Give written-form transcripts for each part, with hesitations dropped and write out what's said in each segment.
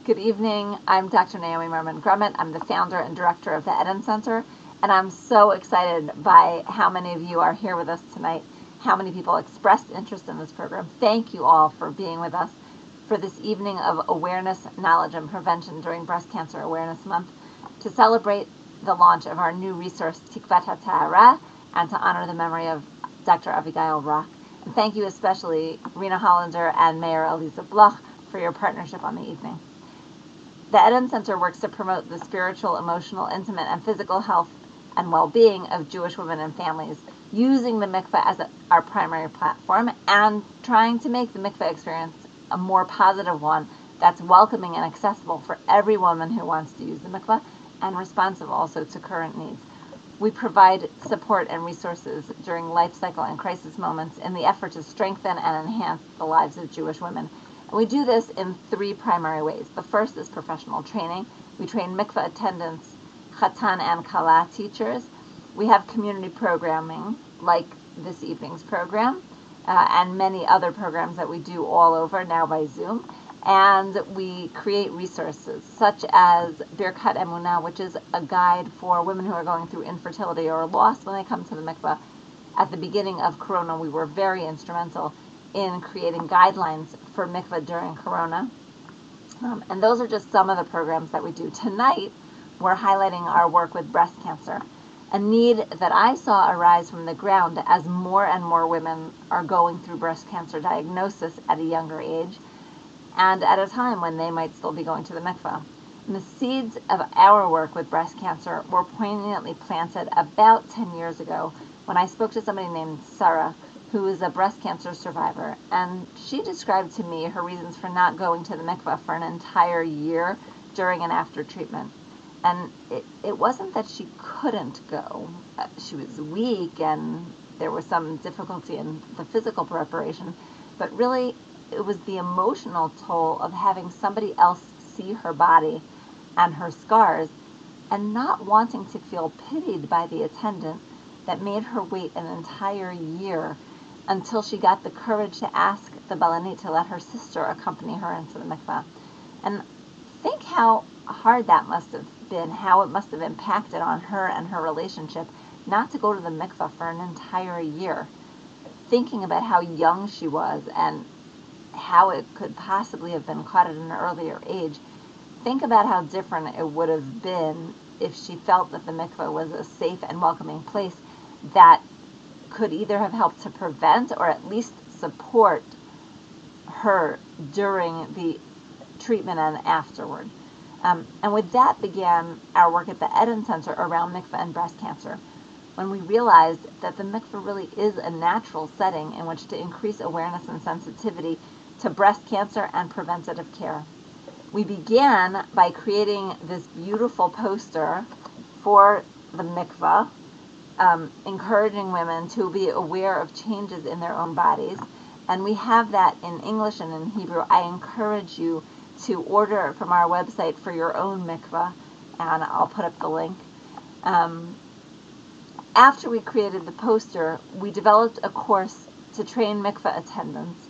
Good evening. I'm Dr. Naomi Merman-Grummett. I'm the founder and director of the Eden Center, and I'm so excited by how many of you are here with us tonight, how many people expressed interest in this program. Thank you all for being with us for this evening of awareness, knowledge, and prevention during Breast Cancer Awareness Month to celebrate the launch of our new resource, Tikvat, HaTahara, and to honor the memory of Dr. Avigail Rock. And thank you especially, Rena Hollander and Mayor Eliza Bloch, for your partnership on the evening. The Eden Center works to promote the spiritual, emotional, intimate, and physical health and well-being of Jewish women and families, using the mikveh as our primary platform and trying to make the mikveh experience a more positive one that's welcoming and accessible for every woman who wants to use the mikveh and responsive also to current needs. We provide support and resources during life cycle and crisis moments in the effort to strengthen and enhance the lives of Jewish women. And we do this in three primary ways. The first is professional training. We train mikveh attendants, chatan and kala teachers. We have community programming like this evening's program and many other programs that we do all over now by Zoom. And we create resources such as Birkat Emunah, which is a guide for women who are going through infertility or loss when they come to the mikveh. At the beginning of Corona, we were very instrumental in creating guidelines for mikveh during Corona. And those are just some of the programs that we do. Tonight, we're highlighting our work with breast cancer, a need that I saw arise from the ground as more and more women are going through breast cancer diagnosis at a younger age, and at a time when they might still be going to the mikveh. And the seeds of our work with breast cancer were poignantly planted about 10 years ago when I spoke to somebody named Sarah, who is a breast cancer survivor, and she described to me her reasons for not going to the mikveh for an entire year during and after treatment. And it wasn't that she couldn't go. She was weak and there was some difficulty in the physical preparation, but really it was the emotional toll of having somebody else see her body and her scars and not wanting to feel pitied by the attendant that made her wait an entire year until she got the courage to ask the balanit to let her sister accompany her into the mikveh. And think how hard that must have been, how it must have impacted on her and her relationship not to go to the mikveh for an entire year. Thinking about how young she was and how it could possibly have been caught at an earlier age, think about how different it would have been if she felt that the mikveh was a safe and welcoming place that could either have helped to prevent or at least support her during the treatment and afterward. And with that began our work at the Eden Center around mikveh and breast cancer, when we realized that the mikveh really is a natural setting in which to increase awareness and sensitivity to breast cancer and preventative care. We began by creating this beautiful poster for the mikveh, encouraging women to be aware of changes in their own bodies. And we have that in English and in Hebrew. I encourage you to order from our website for your own mikveh, and I'll put up the link. After we created the poster, we developed a course to train mikveh attendants,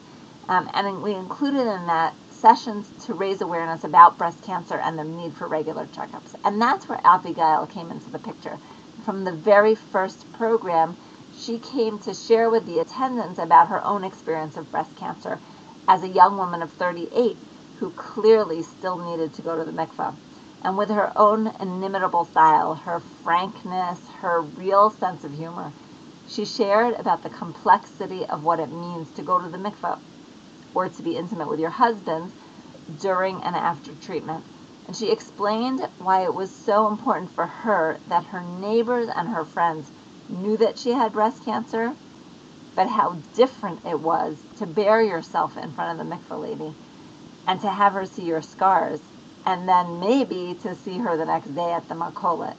and we included in that sessions to raise awareness about breast cancer and the need for regular checkups. And that's where Avigail came into the picture. From the very first program, she came to share with the attendants about her own experience of breast cancer as a young woman of 38 who clearly still needed to go to the mikveh. And with her own inimitable style, her frankness, her real sense of humor, she shared about the complexity of what it means to go to the mikveh or to be intimate with your husband during and after treatment. And she explained why it was so important for her that her neighbors and her friends knew that she had breast cancer, but how different it was to bare yourself in front of the mikveh lady and to have her see your scars, and then maybe to see her the next day at the makolet.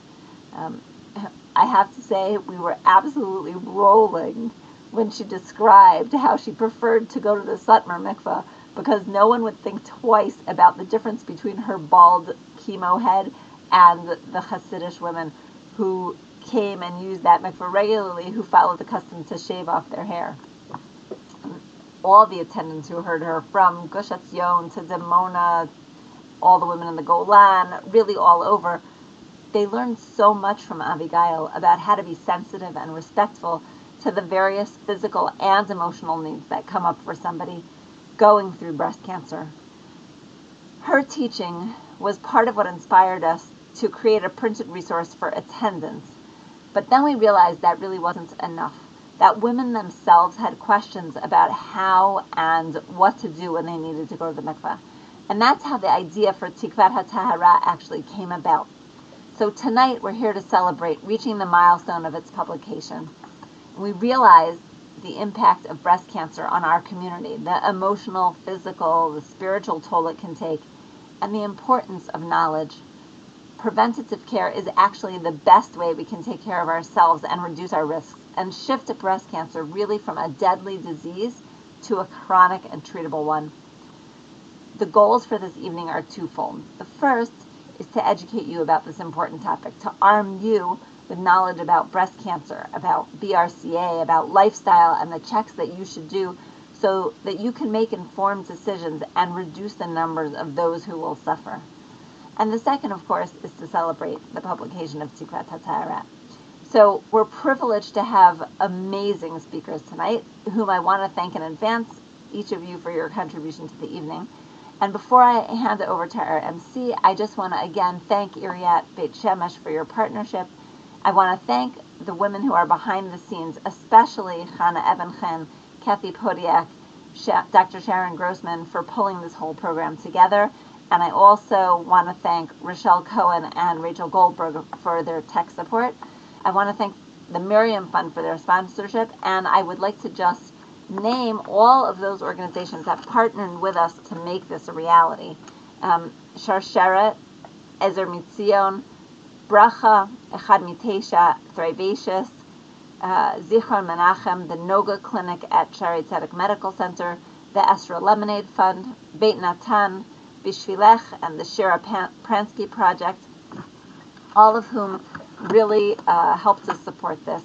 I have to say, we were absolutely rolling when she described how she preferred to go to the Satmar mikveh because no one would think twice about the difference between her bald chemo head and the Hasidic women who came and used that mikveh regularly, who followed the custom to shave off their hair. All the attendants who heard her, from Gush Etzion to Dimona all the women in the Golan, really all over, they learned so much from Avigail about how to be sensitive and respectful to the various physical and emotional needs that come up for somebody going through breast cancer. Her teaching was part of what inspired us to create a printed resource for attendance. But then we realized that really wasn't enough, that women themselves had questions about how and what to do when they needed to go to the mikveh. And that's how the idea for Tikvat HaTahara actually came about. So tonight we're here to celebrate reaching the milestone of its publication. And we realize the impact of breast cancer on our community, the emotional, physical, the spiritual toll it can take, and the importance of knowledge. Preventative care is actually the best way we can take care of ourselves and reduce our risks and shift breast cancer really from a deadly disease to a chronic and treatable one. The goals for this evening are twofold. The first is to educate you about this important topic, to arm you with knowledge about breast cancer, about BRCA, about lifestyle, and the checks that you should do so that you can make informed decisions and reduce the numbers of those who will suffer. And the second, of course, is to celebrate the publication of Tikvat HaTahara. So we're privileged to have amazing speakers tonight, whom I want to thank in advance, each of you, for your contribution to the evening. And before I hand it over to our MC, I just want to again thank Iriyat Beit Shemesh for your partnership. I want to thank the women who are behind the scenes, especially Chana Ebenchen, Kathy Podiak, Dr. Sharon Grossman for pulling this whole program together. And I also want to thank Rochelle Cohen and Rachel Goldberg for their tech support. I want to thank the Miriam Fund for their sponsorship. And I would like to just name all of those organizations that partnered with us to make this a reality. Sharsheret, Ezer Mitzion, Bracha, Echad Mitesha, Thrivacious, Zichron Menachem, the Noga Clinic at Shari Tzedek Medical Center, the Esra Lemonade Fund, Beit Natan, Bishvilech, and the Shira Pransky Project, all of whom really helped us support this.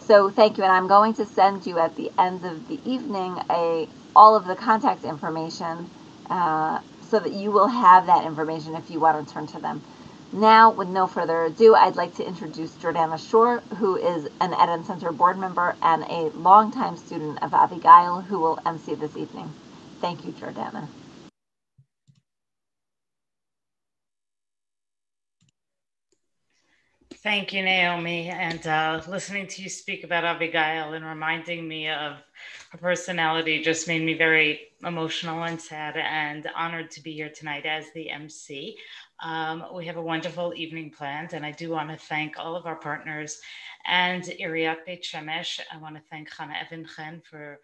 So thank you, and I'm going to send you at the end of the evening all of the contact information so that you will have that information if you want to turn to them. Now, with no further ado, I'd like to introduce Jordana Shore, who is an Eden Center board member and a longtime student of Avigail, who will MC this evening. Thank you, Jordana. Thank you, Naomi. And listening to you speak about Abigail and reminding me of her personality just made me very emotional and sad and honored to be here tonight as the MC. We have a wonderful evening planned, and I do want to thank all of our partners and Iriyat Beit Shemesh. I want to thank Chana Ebenchen for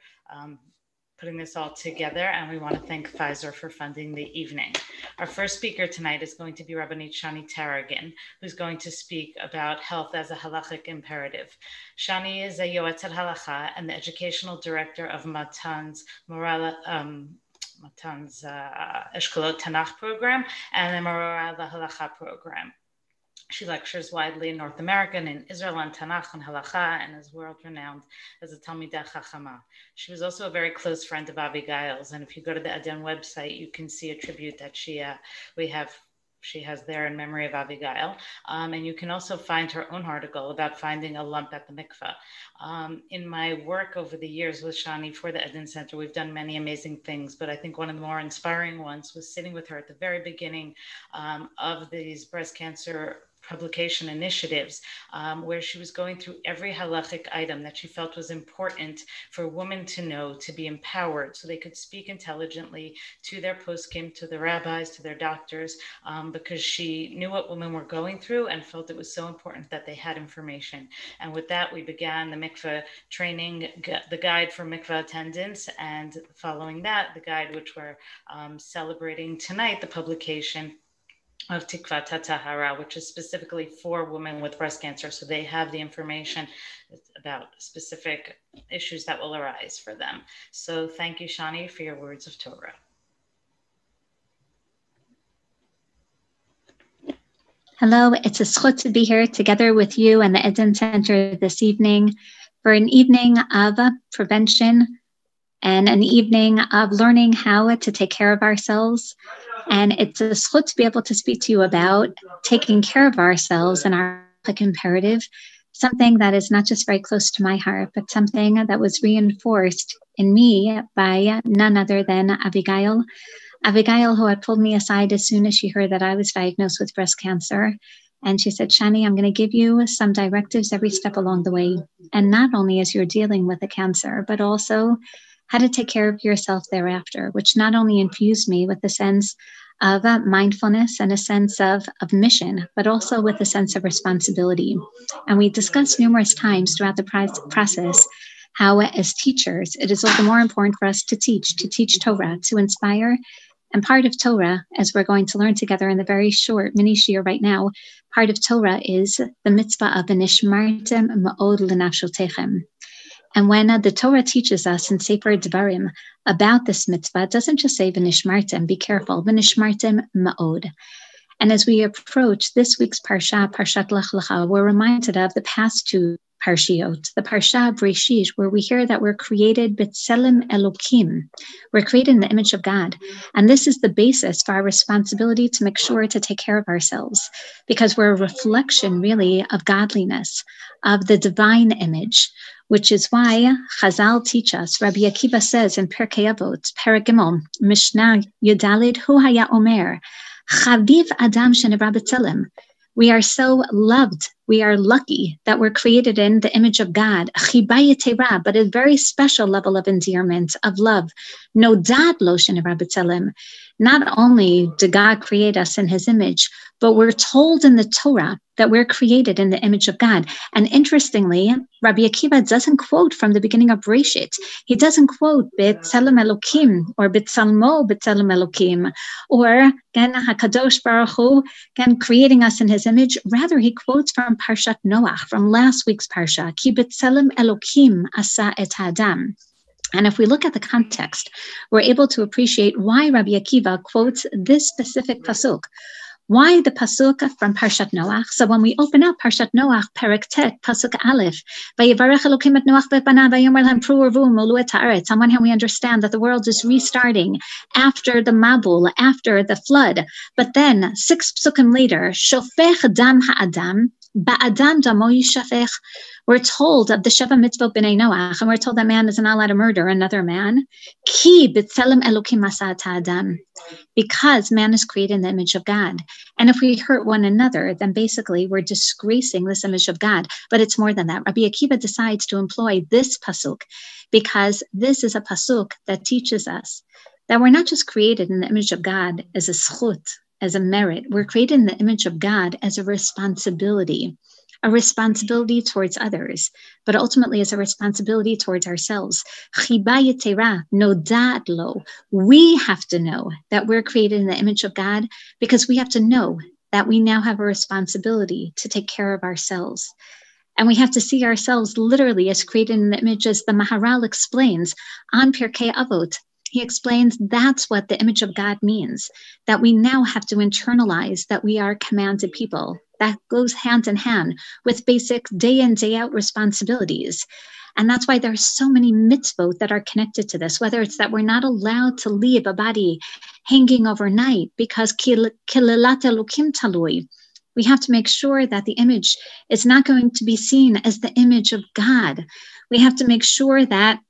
putting this all together, and we want to thank Pfizer for funding the evening. Our first speaker tonight is going to be Rabbanit Shani Taragin, who's going to speak about health as a halachic imperative. Shani is a Yoetzet Halacha and the educational director of Matan's Eshkolot Tanakh program and the Morala Halacha program. She lectures widely in North America and in Israel on Tanakh and Halacha, and is world-renowned as a Talmidah Chachama. She was also a very close friend of Abigail's, and if you go to the Eden website, you can see a tribute that she has there in memory of Abigail. And you can also find her own article about finding a lump at the mikveh. In my work over the years with Shani for the Eden Center, we've done many amazing things, but I think one of the more inspiring ones was sitting with her at the very beginning of these breast cancer publication initiatives, where she was going through every halachic item that she felt was important for women to know, to be empowered, so they could speak intelligently to their poskim, to the rabbis, to their doctors, because she knew what women were going through and felt it was so important that they had information. And with that, we began the mikveh training, the guide for mikveh attendance, and following that, the guide which we're celebrating tonight, the publication of Tikvat HaTahara, which is specifically for women with breast cancer. So they have the information about specific issues that will arise for them. So thank you, Shani, for your words of Torah. Hello, it's a zchut to be here together with you and the Eden Center this evening for an evening of prevention and an evening of learning how to take care of ourselves. And it's a zchut to be able to speak to you about taking care of ourselves and our imperative, something that is not just very close to my heart, but something that was reinforced in me by none other than Avigail. Avigail, who had pulled me aside as soon as she heard that I was diagnosed with breast cancer. And she said, Shani, I'm going to give you some directives every step along the way. And not only as you're dealing with the cancer, but also how to take care of yourself thereafter, which not only infused me with a sense of mindfulness and a sense of mission, but also with a sense of responsibility. And we discussed numerous times throughout the process how as teachers, it is all the more important for us to teach Torah, to inspire. And part of Torah, as we're going to learn together in the very short mini shir right now, part of Torah is the mitzvah of V'nishmartem ma'od l'nafshotechem. And when the Torah teaches us in Sefer Devarim about this mitzvah, it doesn't just say V'nishmartem, be careful, V'nishmartem ma'od. And as we approach this week's Parsha, Parshat Lech Lecha, we're reminded of the past two Parshiot, the Parsha of Breshit, where we hear that we're created B'Tselem Elokim. We're created in the image of God. And this is the basis for our responsibility to make sure to take care of ourselves, because we're a reflection, really, of godliness, of the divine image, which is why Chazal teach us. Rabbi Akiva says in Pirkei Avot, Perek Gimel, Mishnah Yudalid, Hu Haya Omer, Chaviv Adam Shenivra B'Tselem. We are so loved. We are lucky that we're created in the image of God, but a very special level of endearment, of love. No dad lo shenivra b'tselem. Not only did God create us in his image, but we're told in the Torah that we're created in the image of God. And interestingly, Rabbi Akiva doesn't quote from the beginning of Breshit. He doesn't quote B'Tselem Elokim or B'Tsalmo B'Tselem Elokim or HaKadosh Baruch Hu creating us in his image. Rather, he quotes from Parshat Noach, from last week's Parsha, Ki B'Tselem Elokim asa et Adam. And if we look at the context, we're able to appreciate why Rabbi Akiva quotes this specific pasuk. Why the pasuk from Parshat Noach? So when we open up Parshat Noach, Perek Tet, pasuk Aleph, Vayivarech Elokim et Noach v'et banav vayomer lahem pru urvu molu et haaretz. On one hand, we understand that the world is restarting after the Mabul, after the flood. But then 6 psukim later, Shofech dam ha'adam, ba'adam damo yishafech. We're told of the Sheva Mitzvot B'nai Noach, and we're told that man is not allowed to murder another man. Ki b'tselem Elokim asat ha'adam. Because man is created in the image of God. And if we hurt one another, then basically we're disgracing this image of God. But it's more than that. Rabbi Akiva decides to employ this pasuk because this is a pasuk that teaches us that we're not just created in the image of God as a zchut, as a merit. We're created in the image of God as a responsibility towards others, but ultimately as a responsibility towards ourselves. No dat lo. We have to know that we're created in the image of God because we have to know that we now have a responsibility to take care of ourselves. And we have to see ourselves literally as created in the image, as the Maharal explains on Pirkei Avot. He explains that's what the image of God means, that we now have to internalize that we are commanded people. That goes hand in hand with basic day in, day out responsibilities. And that's why there's so many mitzvot that are connected to this, whether it's that we're not allowed to leave a body hanging overnight because kilelat elokim talui. We have to make sure that the image is not going to be seen as the image of God. We have to make sure that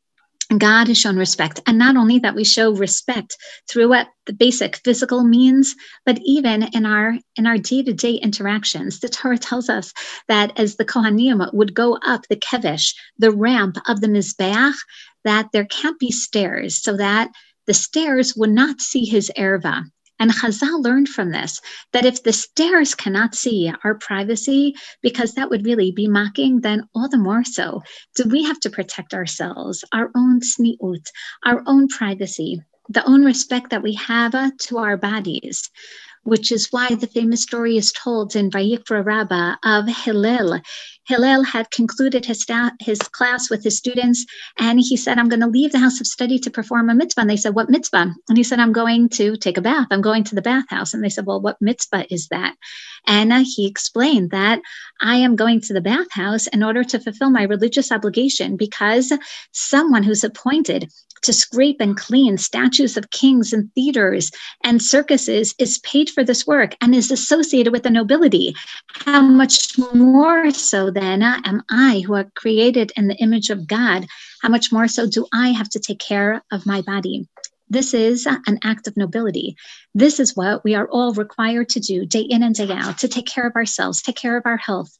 God is shown respect. And not only that we show respect through what the basic physical means, but even in our day-to-day interactions. The Torah tells us that as the Kohanim would go up the kevesh, the ramp of the Mizbeach, that there can't be stairs, so that the stairs would not see his erva. And Chazal learned from this, that if the stairs cannot see our privacy, because that would really be mocking, then all the more so do we have to protect ourselves, our own tzniut, our own privacy, the own respect that we have to our bodies, which is why the famous story is told in Vayikra Rabbah of Hillel. Hillel had concluded his class with his students, and he said, I'm going to leave the house of study to perform a mitzvah. And they said, what mitzvah? And he said, I'm going to take a bath. I'm going to the bathhouse. And they said, well, what mitzvah is that? And he explained that I am going to the bathhouse in order to fulfill my religious obligation, because someone who's appointed to scrape and clean statues of kings and theaters and circuses is paid for this work and is associated with the nobility. How much more so then am I, who are created in the image of God, how much more so do I have to take care of my body? This is an act of nobility. This is what we are all required to do day in and day out, to take care of ourselves, take care of our health.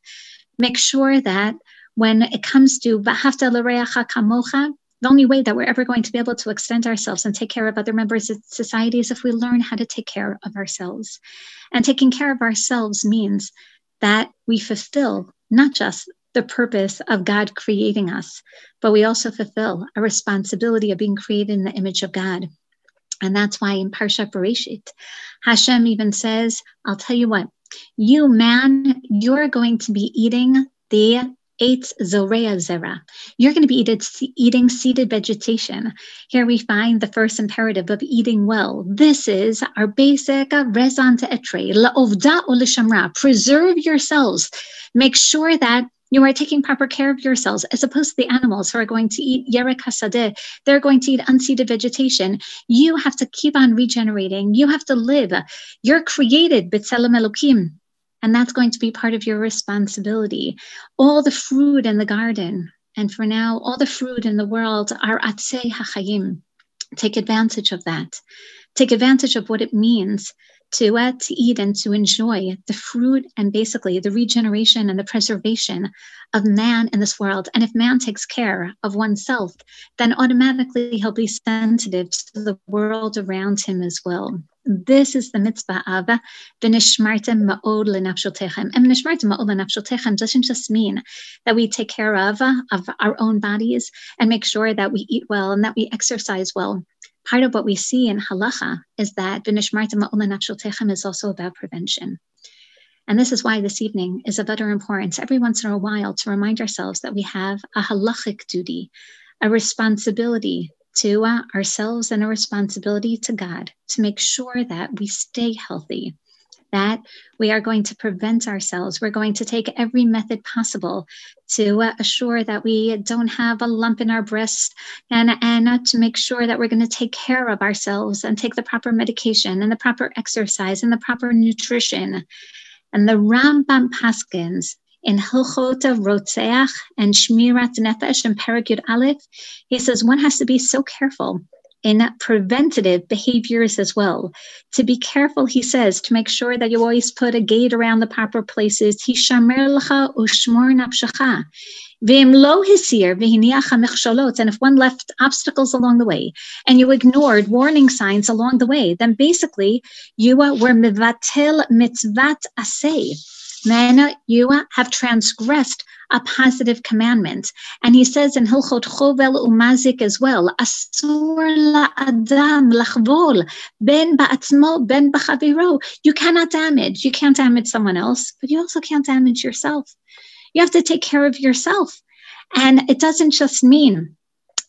Make sure that when it comes to v'ahavta l'reacha kamocha, the only way that we're ever going to be able to extend ourselves and take care of other members of society is if we learn how to take care of ourselves. And taking care of ourselves means that we fulfill not just the purpose of God creating us, but we also fulfill a responsibility of being created in the image of God. And that's why in Parsha Bereshit, Hashem even says, I'll tell you what, you man, you're going to be eating the Eitz Zorea Zera. You're going to be eating seeded vegetation. Here we find the first imperative of eating well. This is our basic raison d'etre, la'ovda ou l'shamra. Preserve yourselves. Make sure that you are taking proper care of yourselves, as opposed to the animals who are going to eat yerek hasadeh. They're going to eat unseeded vegetation. You have to keep on regenerating. You have to live. You're created b'tzelem Elokim. And that's going to be part of your responsibility. All the fruit in the garden, and for now, all the fruit in the world are atzei hachayim. Take advantage of that. Take advantage of what it means to eat and to enjoy the fruit and basically the regeneration and the preservation of man in this world. And if man takes care of oneself, then automatically he'll be sensitive to the world around him as well. This is the mitzvah of v'nishmartem ma'od lenafshotechem. And v'nishmartem ma'od lenafshotechem doesn't just mean that we take care of our own bodies and make sure that we eat well and that we exercise well. Part of what we see in halacha is that v'nishmartem ma'od lenafshotechem is also about prevention. And this is why this evening is of utter importance every once in a while to remind ourselves that we have a halachic duty, a responsibility to ourselves and a responsibility to God to make sure that we stay healthy, that we are going to prevent ourselves. We're going to take every method possible to assure that we don't have a lump in our breast and to make sure that we're going to take care of ourselves and take the proper medication and the proper exercise and the proper nutrition. And the Rambam Paskins in Hilchot Rotzeach and Shmirat Nefesh and Perek Yud Aleph, he says one has to be so careful in preventative behaviors as well. To be careful, he says, to make sure that you always put a gate around the proper places. Hishamer lecha ushmor nafshecha. V'im lo hisir v'hiniach hamichsholot. And if one left obstacles along the way and you ignored warning signs along the way, then basically you were mivatel mitzvat aseh. Then you have transgressed a positive commandment. And he says in Hilchot Chovel Umazik as well, Asur la'adam lachvol ben ba'atzmo ben b'chaviro. You cannot damage. You can't damage someone else, but you also can't damage yourself. You have to take care of yourself. And it doesn't just mean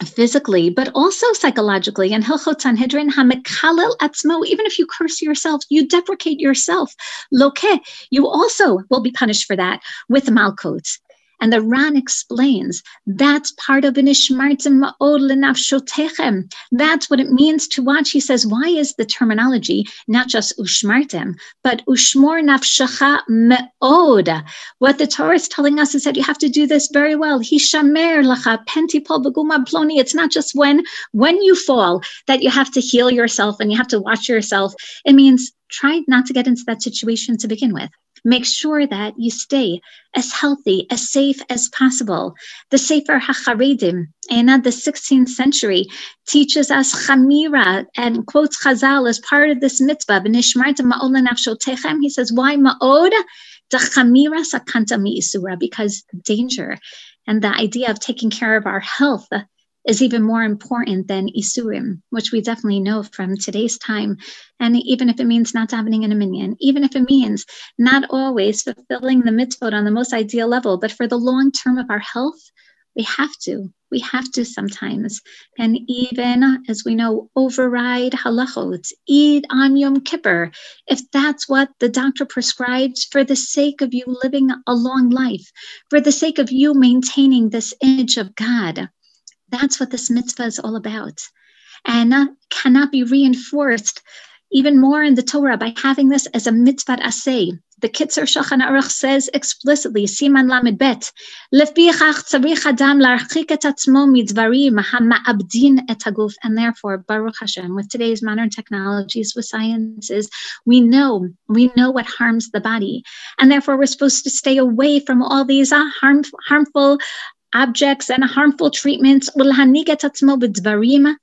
physically, but also psychologically. And Hilchot Sanhedrin, hamekalel atzmo, even if you curse yourself, you deprecate yourself. Loke, you also will be punished for that with malkot. And the Ran explains that's part of v'nishmartem ma'od lenafshotechem. That's what it means to watch. He says, why is the terminology not just ushmartem, but ushmor nafshecha me'od? What the Torah is telling us is that you have to do this very well. Hishamer lecha pentipol v'guma ploni. It's not just when you fall that you have to heal yourself and you have to watch yourself. It means try not to get into that situation to begin with. Make sure that you stay as healthy, as safe as possible. The Sefer HaCharedim in the 16th century teaches us chamira and quotes Chazal as part of this mitzvah. V'nishmartem ma'od lenafshotechem. He says, why ma'od? The chamira sakanta mi'isura, because danger and the idea of taking care of our health is even more important than isurim, which we definitely know from today's time. And even if it means not davening in a minyan, even if it means not always fulfilling the mitzvot on the most ideal level, but for the long term of our health, we have to sometimes. And even, as we know, override halachot, eat on Yom Kippur, if that's what the doctor prescribes for the sake of you living a long life, for the sake of you maintaining this image of God. That's what this mitzvah is all about. and cannot be reinforced even more in the Torah by having this as a mitzvah aseh. The Kitzur Shulchan Aruch says explicitly, Siman Lamed Bet, Lefichach tzarich adam larchik et atzmo midvarim hama'abdin et haguf. And therefore, Baruch Hashem, with today's modern technologies, with sciences, we know what harms the body, and therefore we're supposed to stay away from all these harmful objects and harmful treatments. Ulhanig et atzmo b'dvarim.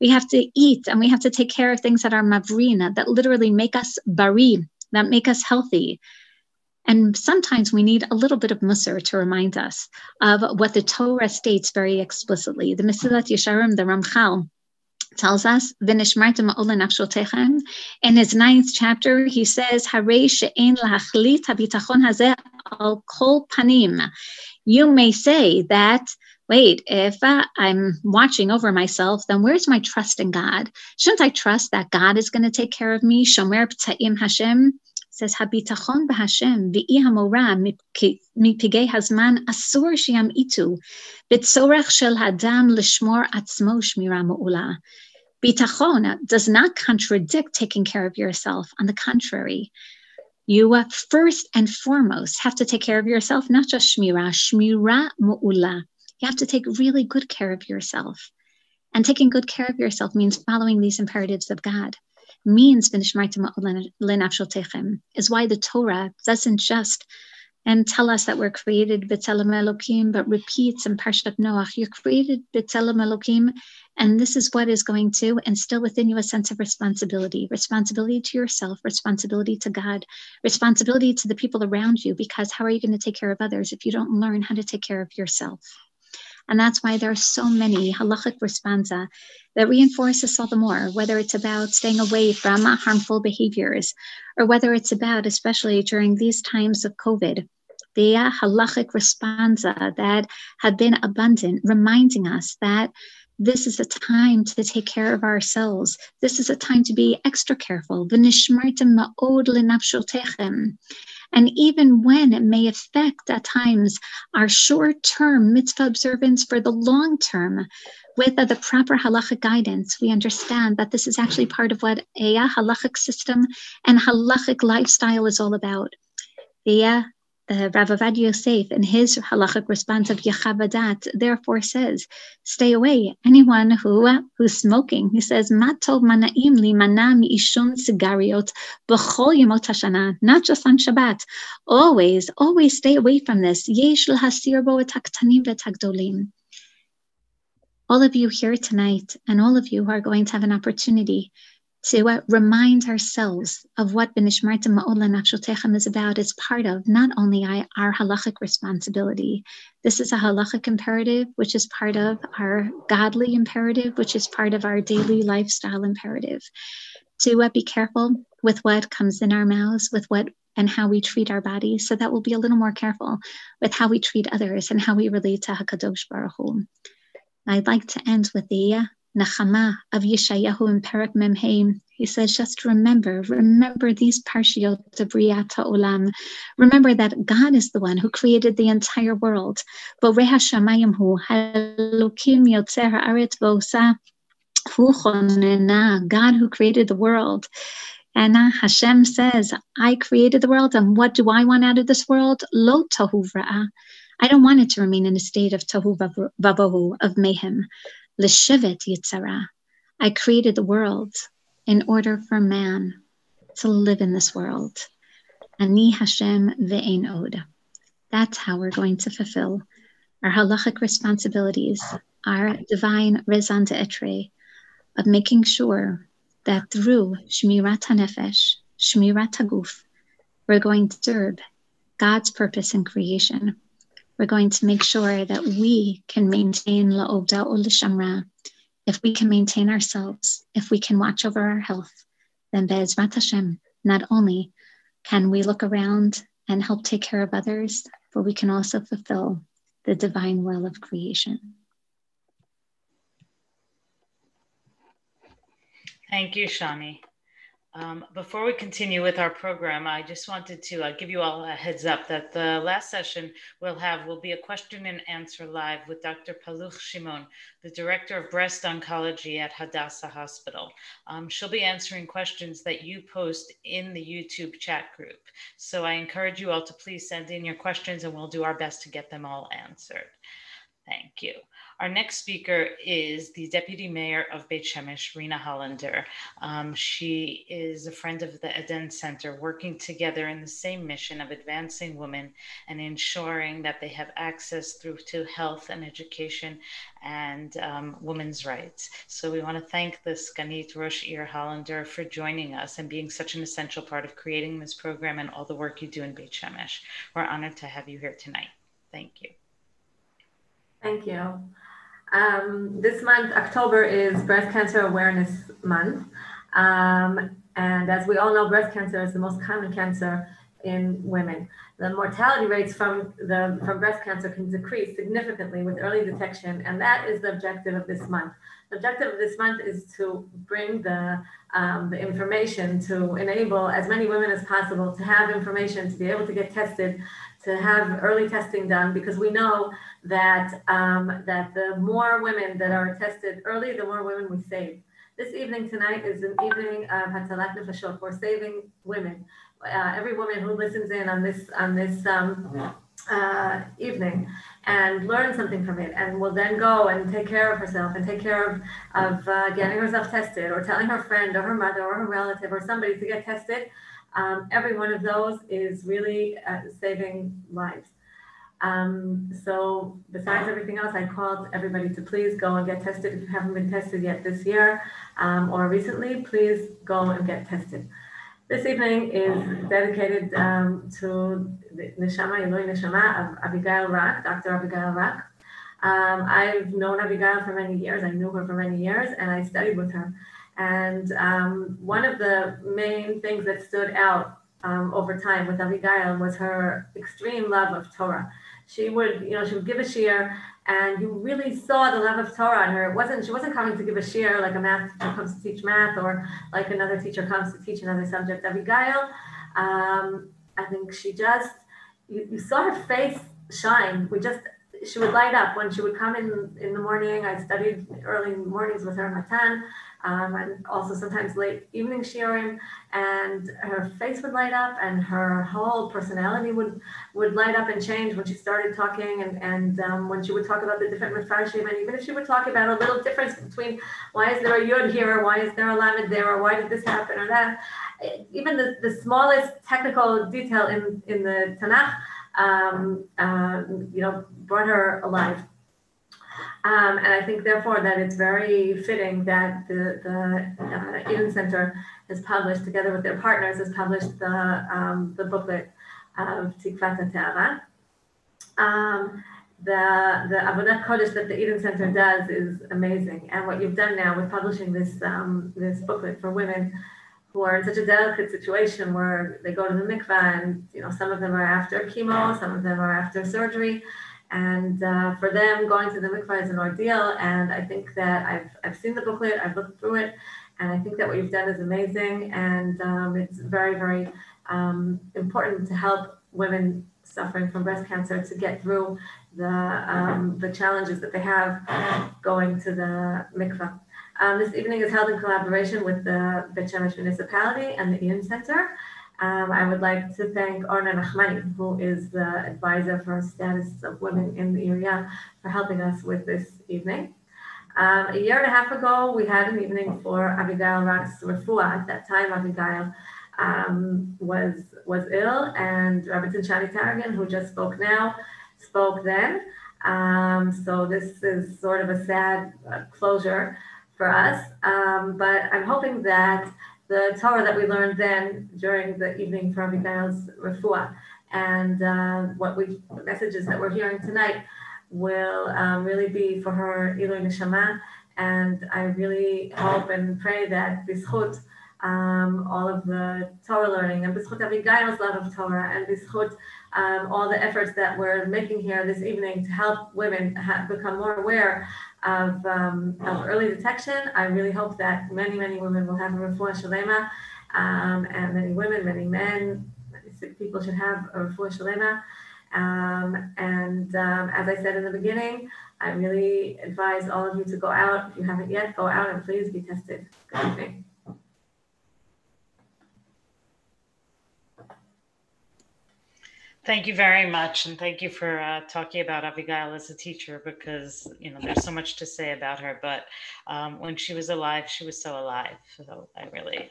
We have to eat and we have to take care of things that are mavrina, that literally make us bari, that make us healthy. And sometimes we need a little bit of musar to remind us of what the Torah states very explicitly. The Mesilat Yesharim, the Ramchal, tells us, in his 9th chapter, he says, al kol panim. You may say that, wait, if I'm watching over myself, then where's my trust in God? Shouldn't I trust that God is going to take care of me? Shomer p'ta'im Hashem says, habitachon b'Hashem v'i hamora mipigei hazman asur shiyam itu b'tzorech shel hadam l'shmor atzmo shmira ma'ula. Bitachon does not contradict taking care of yourself. On the contrary, you first and foremost have to take care of yourself, not just shmira mu'ula. You have to take really good care of yourself. And taking good care of yourself means following these imperatives of God. Means is why the Torah doesn't just tell us that we're created b'tzelem Elokim, but repeats in Parshat Noach, you're created b'tzelem Elokim, and this is what is going to instill within you a sense of responsibility to yourself, responsibility to God, responsibility to the people around you, because how are you going to take care of others if you don't learn how to take care of yourself? And that's why there are so many halachic responsa that reinforce this all the more, whether it's about staying away from harmful behaviors, or whether it's about, especially during these times of COVID, the halachic responsa that have been abundant, reminding us that this is a time to take care of ourselves. This is a time to be extra careful. V'nishmartem ma'od lenafshotechem. And even when it may affect at times our short-term mitzvah observance, for the long term, with the proper halachic guidance, we understand that this is actually part of what a halachic system and halachic lifestyle is all about. The Rav Avad Yosef, in his halachic response of Yechavadat, therefore says, stay away. Anyone who's smoking, he says, Matov manaim li mana mi'ishun sigariot b'chol yemot hashana, not just on Shabbat. Always stay away from this. Yesh l'hasir bo et haktanim v'et hagdolim. All of you here tonight, and all of you who are going to have an opportunity to remind ourselves of what B'nishmartem ma'od lenafshotechem is about, is part of not only our halachic responsibility. This is a halachic imperative, which is part of our godly imperative, which is part of our daily lifestyle imperative. To be careful with what comes in our mouths, with what and how we treat our bodies, so that we'll be a little more careful with how we treat others and how we relate to HaKadosh Baruch Hu. I'd like to end with the Nachama of Yeshayahu in Perek Memheim. He says, just remember these parshiot of Iriyat Olam. Remember that God is the one who created the entire world. Borei hashamayim hu, Elokim yotzer haaretz v'osa hu chonena. God who created the world. And Hashem says, I created the world, and what do I want out of this world? Lo tohu v'ra'ah. I don't want it to remain in a state of tohu vavohu, of mayhem. L'shevet yitzara. I created the world in order for man to live in this world. Ani Hashem ve'ein od. That's how we're going to fulfill our halachic responsibilities, our divine raison d'etre, of making sure that through Shmirat HaNefesh, Shmirat HaGuf, we're going to serve God's purpose in creation. We're going to make sure that we can maintain la'ovda or l'shamra. If we can maintain ourselves, if we can watch over our health, then be'ezrat Hashem, not only can we look around and help take care of others, but we can also fulfill the divine will of creation. Thank you, Shani. Before we continue with our program, I just wanted to give you all a heads up that the last session will be a question and answer live with Dr. Paluch Shimon, the Director of Breast Oncology at Hadassah Hospital. She'll be answering questions that you post in the YouTube chat group. So I encourage you all to please send in your questions and we'll do our best to get them all answered. Thank you. Our next speaker is the Deputy Mayor of Beit Shemesh, Rina Hollander. She is a friend of the Eden Center, working together in the same mission of advancing women and ensuring that they have access to health and education and women's rights. So we want to thank the Sganit Rosh Ir Hollander for joining us and being such an essential part of creating this program and all the work you do in Beit Shemesh. We're honored to have you here tonight. Thank you. Thank you. This month, October, is Breast Cancer Awareness Month. And as we all know, breast cancer is the most common cancer in women. The mortality rates from breast cancer can decrease significantly with early detection, and that is the objective of this month. The objective of this month is to bring the information to enable as many women as possible to have information, to be able to get tested, to have early testing done, because we know that that the more women that are tested early, the more women we save. This evening tonight is an evening of Hatzalat Nefashot. We're saving women. Every woman who listens in on this evening and learn something from it, and will then go and take care of herself and take care of getting herself tested, or telling her friend or her mother or her relative or somebody to get tested. Every one of those is really saving lives. So besides everything else, I called everybody to please go and get tested. If you haven't been tested yet this year or recently, please go and get tested. This evening is dedicated to the Neshama, Eloi Neshama of Avigail Rak, Dr. Avigail Rak. I've known Avigail for many years. I knew her for many years, and I studied with her. And one of the main things that stood out over time with Avigail was her extreme love of Torah. She would give a shiur, and you really saw the love of Torah in her. She wasn't coming to give a shiur like a math teacher comes to teach math, or like another teacher comes to teach another subject. Avigail, I think she just, you saw her face shine. She would light up when she would come in the morning. I studied early mornings with her Matan, and also sometimes late evening shiurim, and her face would light up, and her whole personality would light up and change when she started talking, and when she would talk about the different mefarshim, and even if she would talk about a little difference between why is there a yud here, or why is there a lamed there, or why did this happen or that, even the smallest technical detail in the Tanakh, brought her alive. And I think, therefore, that it's very fitting that the Eden Center has published, together with their partners, has published the booklet of Tikvat HaTahara. The Avodat Kodesh that the Eden Center does is amazing, and what you've done now with publishing this booklet for women who are in such a delicate situation where they go to the mikveh, and some of them are after chemo, some of them are after surgery, and for them going to the mikveh is an ordeal. And I think that I've seen the booklet, I've looked through it, and I think that what you've done is amazing, and it's very, very important to help women suffering from breast cancer to get through the challenges that they have going to the mikveh. This evening is held in collaboration with the Beit Shemesh municipality and the Eden Center. I would like to thank Orna Nachmani, who is the advisor for status of women in the Iriyat, for helping us with this evening. A year and a half ago, we had an evening for Avigail Rak's refuah. At that time, Avigail was ill, and Rabbi Shani Tarragon, who just spoke now, spoke then. So this is sort of a sad closure for us, but I'm hoping that the Torah that we learned then during the evening for Abigail's refuah, and the messages that we're hearing tonight will really be for her Ilui Neshama. And I really hope and pray that b'zchut all of the Torah learning, and b'zchut Abigail's love of Torah, and b'zchut all the efforts that we're making here this evening to help women become more aware of early detection, I really hope that many, many women will have a refuah shalema, and many women, many men, many sick people should have a refuah shalema. As I said in the beginning, I really advise all of you to go out. If you haven't yet, go out and please be tested. Good evening. Thank you very much, and thank you for talking about Avigail as a teacher, because there's so much to say about her. But when she was alive, she was so alive. So I really.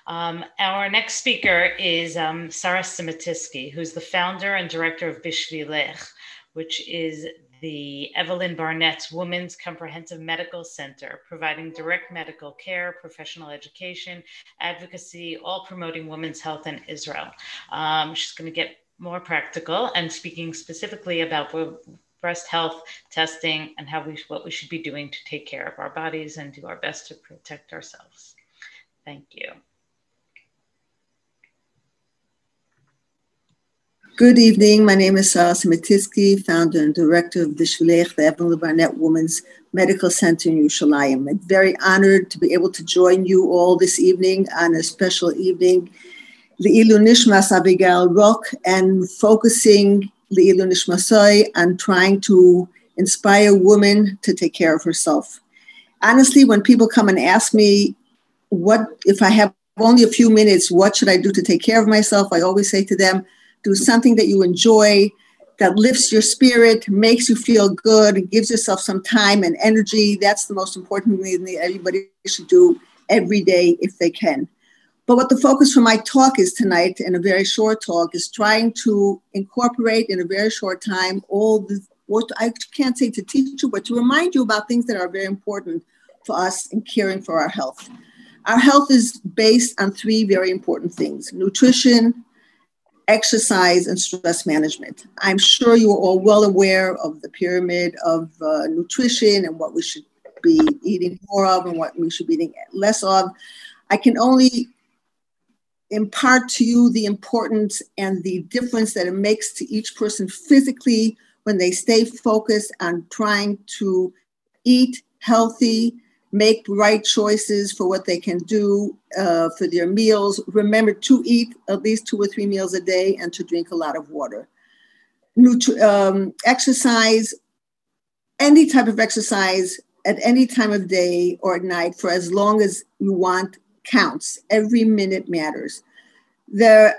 Our next speaker is Sarah Simitiski, who's the founder and director of Bishvilech, which is the Evelyn Barnett's Women's Comprehensive Medical Center, providing direct medical care, professional education, advocacy, all promoting women's health in Israel. She's going to get more practical and speaking specifically about breast health testing and what we should be doing to take care of our bodies and do our best to protect ourselves. Thank you. Good evening. My name is Sarah Simitiski, founder and director of Bishvilech, the Evelyn Barnett Women's Medical Center in Yerushalayim. I'm very honored to be able to join you all this evening on a special evening, Le'ilu Nishmas Avigail Rock, and focusing Le'ilu Nishmasai on trying to inspire women to take care of herself. Honestly, when people come and ask me, what if I have only a few minutes, what should I do to take care of myself? I always say to them, do something that you enjoy, that lifts your spirit, makes you feel good, gives yourself some time and energy. That's the most important thing that everybody should do every day if they can. But what the focus for my talk is tonight, in a very short talk, is trying to incorporate in a very short time what I can't say to teach you, but to remind you about things that are very important for us in caring for our health. Our health is based on three very important things: nutrition, exercise, and stress management. I'm sure you are all well aware of the pyramid of nutrition and what we should be eating more of and what we should be eating less of. I can only impart to you the importance and the difference that it makes to each person physically when they stay focused on trying to eat healthy, make right choices for what they can do for their meals. Remember to eat at least 2 or 3 meals a day and to drink a lot of water. Exercise, any type of exercise at any time of day or at night for as long as you want counts. Every minute matters. The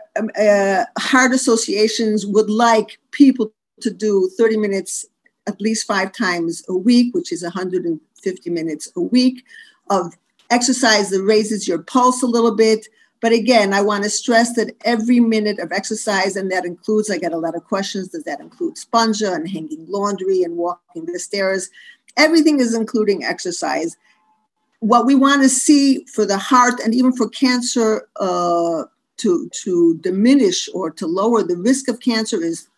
heart associations would like people to do 30 minutes at least 5 times a week, which is 150 minutes a week of exercise that raises your pulse a little bit. But again, I want to stress that every minute of exercise, and that includes, I get a lot of questions, does that include spongia and hanging laundry and walking the stairs? Everything is including exercise. What we want to see for the heart and even for cancer to diminish or to lower the risk of cancer is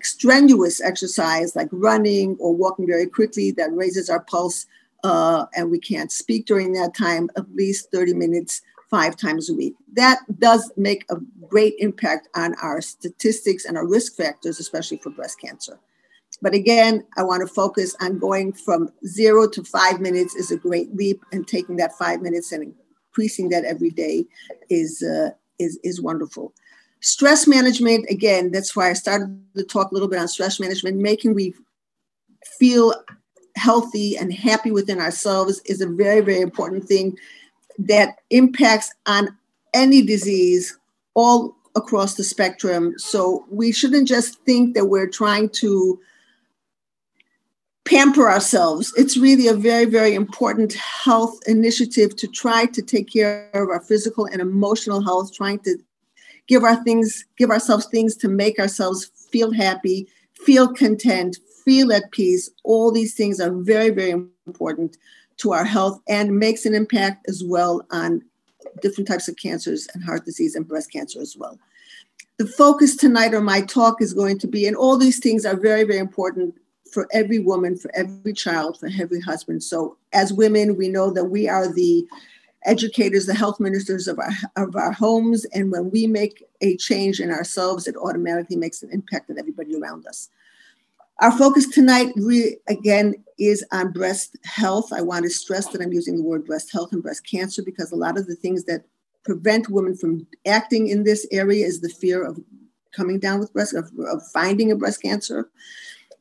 strenuous exercise like running or walking very quickly that raises our pulse, and we can't speak during that time, at least 30 minutes, 5 times a week. That does make a great impact on our statistics and our risk factors, especially for breast cancer. But again, I want to focus on going from 0 to 5 minutes is a great leap, and taking that 5 minutes and increasing that every day is wonderful. Stress management, again, that's why I started to talk a little bit on stress management. Making we feel healthy and happy within ourselves is a very, very important thing that impacts on any disease all across the spectrum. So we shouldn't just think that we're trying to pamper ourselves. It's really a very, very important health initiative to try to take care of our physical and emotional health, trying to give ourselves things to make ourselves feel happy, feel content, feel at peace. All these things are very, very important to our health and makes an impact as well on different types of cancers and heart disease and breast cancer as well. The focus tonight on my talk is going to be, and all these things are very, very important for every woman, for every child, for every husband. So as women, we know that we are the educators, the health ministers of our homes. And when we make a change in ourselves, it automatically makes an impact on everybody around us. Our focus tonight, again, is on breast health. I want to stress that I'm using the word breast health and breast cancer because a lot of the things that prevent women from acting in this area is the fear of coming down with of finding a breast cancer.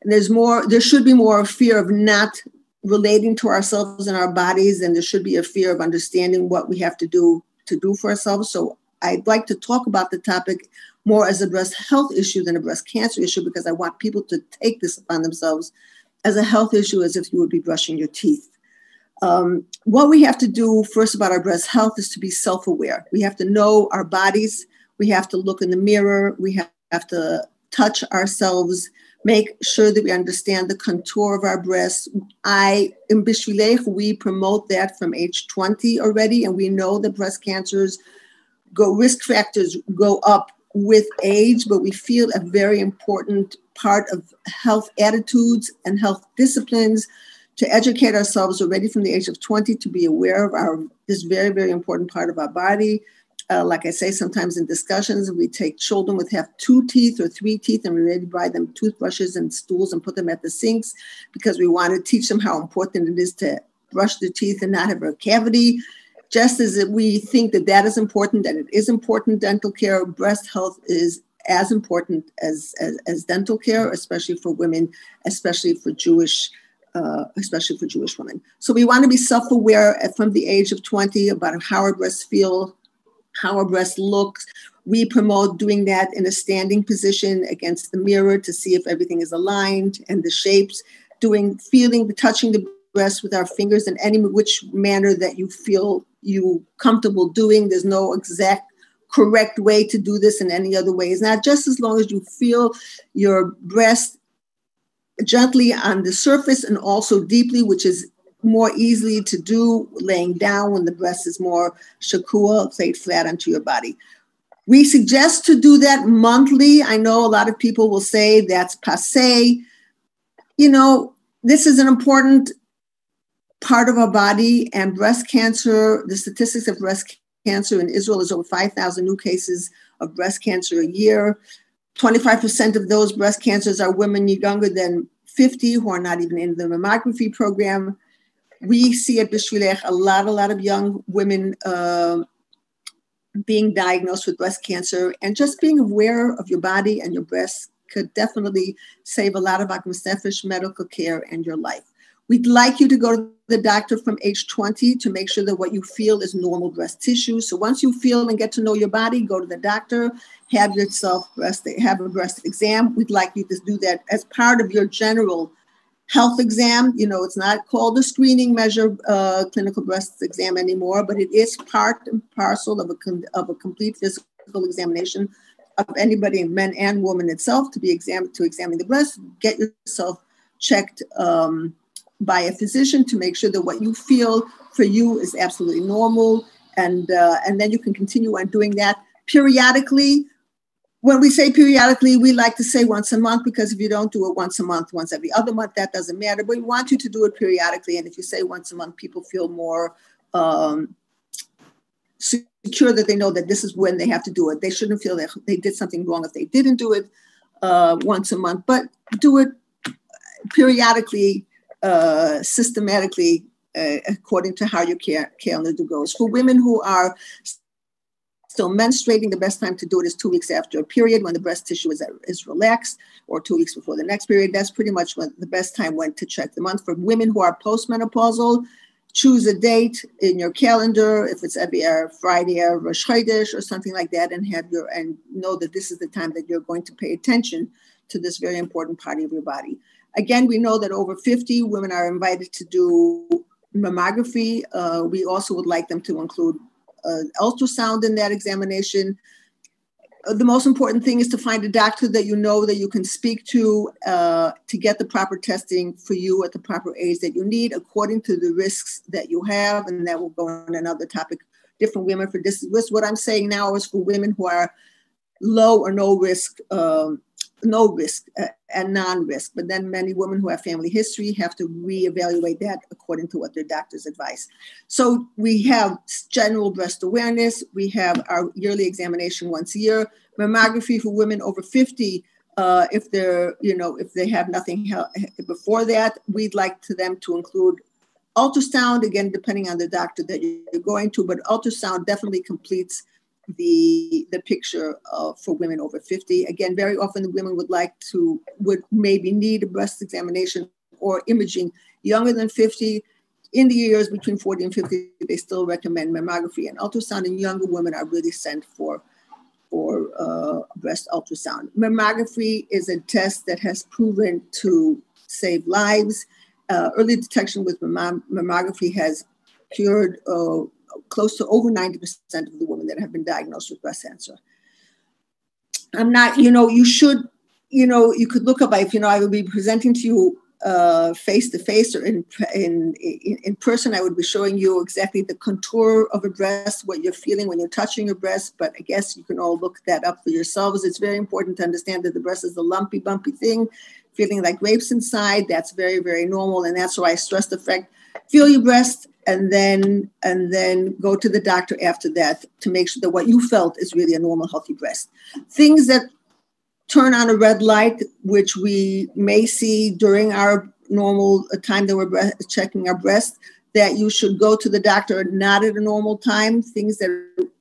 And there should be more fear of not relating to ourselves and our bodies, and there should be a fear of understanding what we have to do for ourselves. So I'd like to talk about the topic more as a breast health issue than a breast cancer issue, because I want people to take this upon themselves as a health issue, as if you would be brushing your teeth. What we have to do first about our breast health is to be self-aware. We have to know our bodies. We have to look in the mirror. We have to touch ourselves, make sure that we understand the contour of our breasts. In Bishvilech, we promote that from age 20 already, and we know that breast cancers risk factors go up with age, but we feel a very important part of health attitudes and health disciplines to educate ourselves already from the age of 20 to be aware of this very, very important part of our body. Like I say, sometimes in discussions, we take children with have 2 teeth or 3 teeth and we already buy them toothbrushes and stools and put them at the sinks because we want to teach them how important it is to brush their teeth and not have a cavity. Just as we think that is important, that it is important dental care, breast health is as important as dental care, especially for women, especially for Jewish women. So we want to be self-aware from the age of 20 about how our breasts feel, how our breast looks. We promote doing that in a standing position against the mirror to see if everything is aligned and the shapes, touching the breast with our fingers in any which manner that you feel you comfortable doing. There's no exact correct way to do this in any other way. It's not just as long as you feel your breast gently on the surface and also deeply, which is more easily to do laying down when the breast is more shakua, laid flat onto your body. We suggest to do that monthly. I know a lot of people will say that's passé. This is an important part of our body, and breast cancer, the statistics of breast cancer in Israel is over 5,000 new cases of breast cancer a year. 25% of those breast cancers are women younger than 50 who are not even in the mammography program. We see at Bishvilech a lot of young women being diagnosed with breast cancer, and just being aware of your body and your breasts could definitely save a lot of Akmas Nefesh medical care and your life. We'd like you to go to the doctor from age 20 to make sure that what you feel is normal breast tissue. So once you feel and get to know your body, go to the doctor, have a breast exam. We'd like you to do that as part of your general health exam. It's not called a screening measure, clinical breast exam anymore, but it is part and parcel of a complete physical examination of anybody, men and women itself, to examine the breast. Get yourself checked by a physician to make sure that what you feel for you is absolutely normal, and then you can continue on doing that periodically. When we say periodically, we like to say once a month, because if you don't do it once a month, once every other month, that doesn't matter. But we want you to do it periodically, and if you say once a month, people feel more secure that they know that this is when they have to do it. They shouldn't feel that they did something wrong if they didn't do it once a month, but do it periodically, systematically, according to how your calendar goes. For women who are still menstruating, the best time to do it is 2 weeks after a period, when the breast tissue is relaxed, or 2 weeks before the next period. That's pretty much the best time when to check the month. For women who are postmenopausal, choose a date in your calendar, if it's every Friday or Rosh Chodesh or something like that, and know that this is the time that you're going to pay attention to this very important part of your body. Again, we know that over 50 women are invited to do mammography. We also would like them to include ultrasound in that examination. The most important thing is to find a doctor that you know that you can speak to get the proper testing for you at the proper age that you need, according to the risks that you have. And that will go on another topic, different women for this. What I'm saying now is for women who are low or no risk and non-risk. But then many women who have family history have to reevaluate that according to what their doctors advise. So we have general breast awareness. We have our yearly examination once a year. Mammography for women over 50 If they're, if they have nothing before that, we'd like them to include ultrasound, again, depending on the doctor that you're going to, but ultrasound definitely completes the picture for women over 50. Again, very often the women would maybe need a breast examination or imaging younger than 50. In the years between 40 and 50, they still recommend mammography and ultrasound, and younger women are really sent for breast ultrasound. Mammography is a test that has proven to save lives. Early detection with mammography has cured close to over 90% of the women that have been diagnosed with breast cancer. I'm not, you should, you could look up, I will be presenting to you face to face or in person. I would be showing you exactly the contour of a breast, what you're feeling when you're touching your breast, but I guess you can all look that up for yourselves. It's very important to understand that the breast is a lumpy, bumpy thing, feeling like grapes inside. That's very, very normal, and that's why I stress the fact, feel your breast and then go to the doctor after that to make sure that what you felt is really a normal, healthy breast. Things that turn on a red light, which we may see during our normal time that we're checking our breast, that you should go to the doctor not at a normal time, things that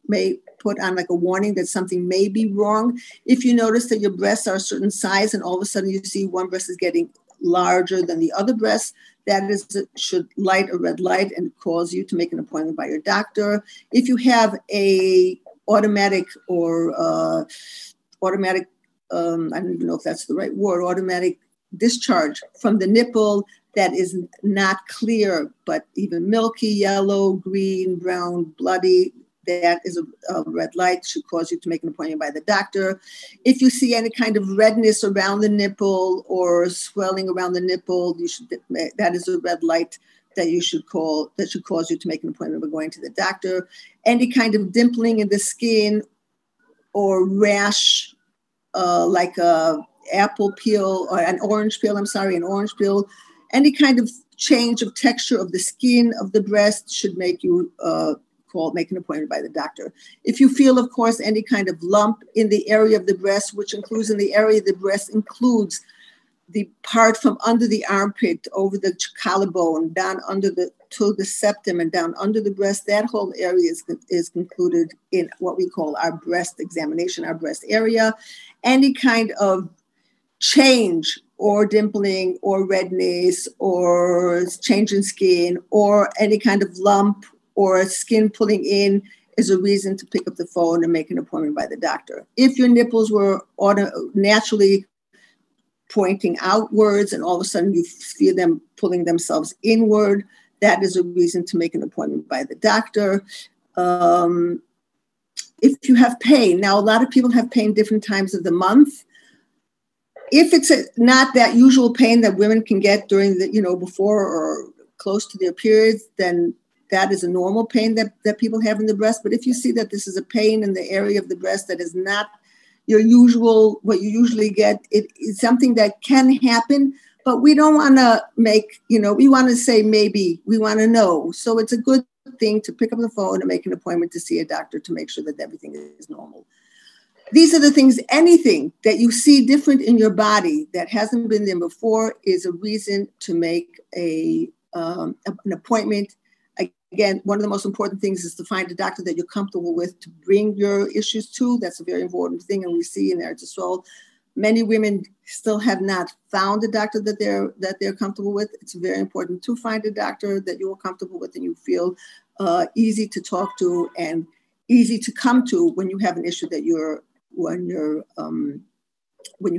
may put on like a warning that something may be wrong. If you notice that your breasts are a certain size and all of a sudden you see one breast is getting larger than the other breast, that should light a red light and cause you to make an appointment by your doctor. If you have a automatic I don't even know if that's the right word, automatic discharge from the nipple that is not clear, but even milky, yellow, green, brown, bloody, that is a red light, should cause you to make an appointment by the doctor. If you see any kind of redness around the nipple or swelling around the nipple, that is a red light that should cause you to make an appointment by going to the doctor. Any kind of dimpling in the skin or rash, like a apple peel or an orange peel, any kind of change of texture of the skin of the breast should make you make an appointment by the doctor. If you feel, of course, any kind of lump in the area of the breast, which includes in the area of the breast includes the part from under the armpit over the collarbone down to the septum and down under the breast, that whole area is included in what we call our breast examination, our breast area. Any kind of change or dimpling or redness or change in skin or any kind of lump or skin pulling in is a reason to pick up the phone and make an appointment by the doctor. If your nipples were naturally pointing outwards and all of a sudden you feel them pulling themselves inward, that is a reason to make an appointment by the doctor. If you have pain, now a lot of people have pain different times of the month. If it's not that usual pain that women can get during the, before or close to their periods, then that is a normal pain that people have in the breast. But if you see that this is a pain in the area of the breast that is not what you usually get, it is something that can happen, but we don't want to we want to say maybe, we want to know. So it's a good thing to pick up the phone and make an appointment to see a doctor to make sure that everything is normal. These are the things, anything that you see different in your body that hasn't been there before is a reason to make an appointment. Again, one of the most important things is to find a doctor that you're comfortable with to bring your issues to. That's a very important thing. And we see in Eretz Yisrael, many women still have not found a doctor that they're comfortable with. It's very important to find a doctor that you're comfortable with and you feel easy to talk to and easy to come to when you have an issue when you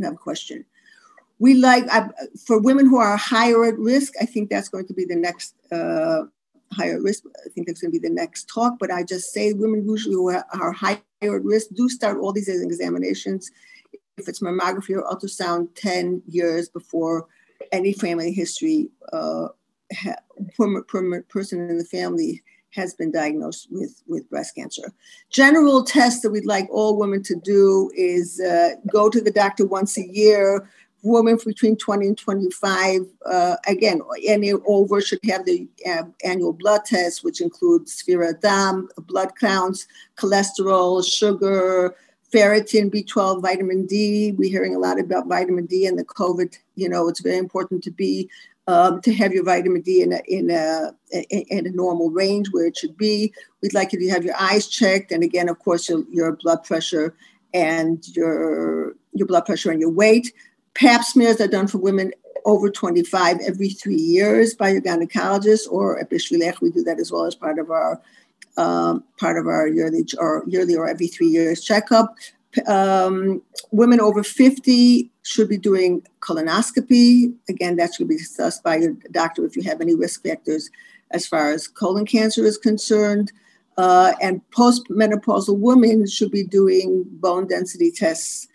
have a question. We for women who are higher at risk, I think that's going to be the next higher risk. I think that's going to be the next talk, but I just say women usually who are higher at risk do start all these examinations, if it's mammography or ultrasound, 10 years before any family history person in the family has been diagnosed with breast cancer. General tests that we'd like all women to do is go to the doctor once a year. Women between 20 and 25, again, any over should have the annual blood test, which includes Sfirat Dam, blood counts, cholesterol, sugar, ferritin, B12, vitamin D. We're hearing a lot about vitamin D and the COVID. It's very important to have your vitamin D in a normal range where it should be. We'd like you to have your eyes checked, and again, of course, your blood pressure and your blood pressure and your weight. Pap smears are done for women over 25 every 3 years by your gynecologist, or at Bishvilech, we do that as well as part of our yearly or every 3 years checkup. Women over 50 should be doing colonoscopy. Again, that should be discussed by your doctor if you have any risk factors as far as colon cancer is concerned. And postmenopausal women should be doing bone density tests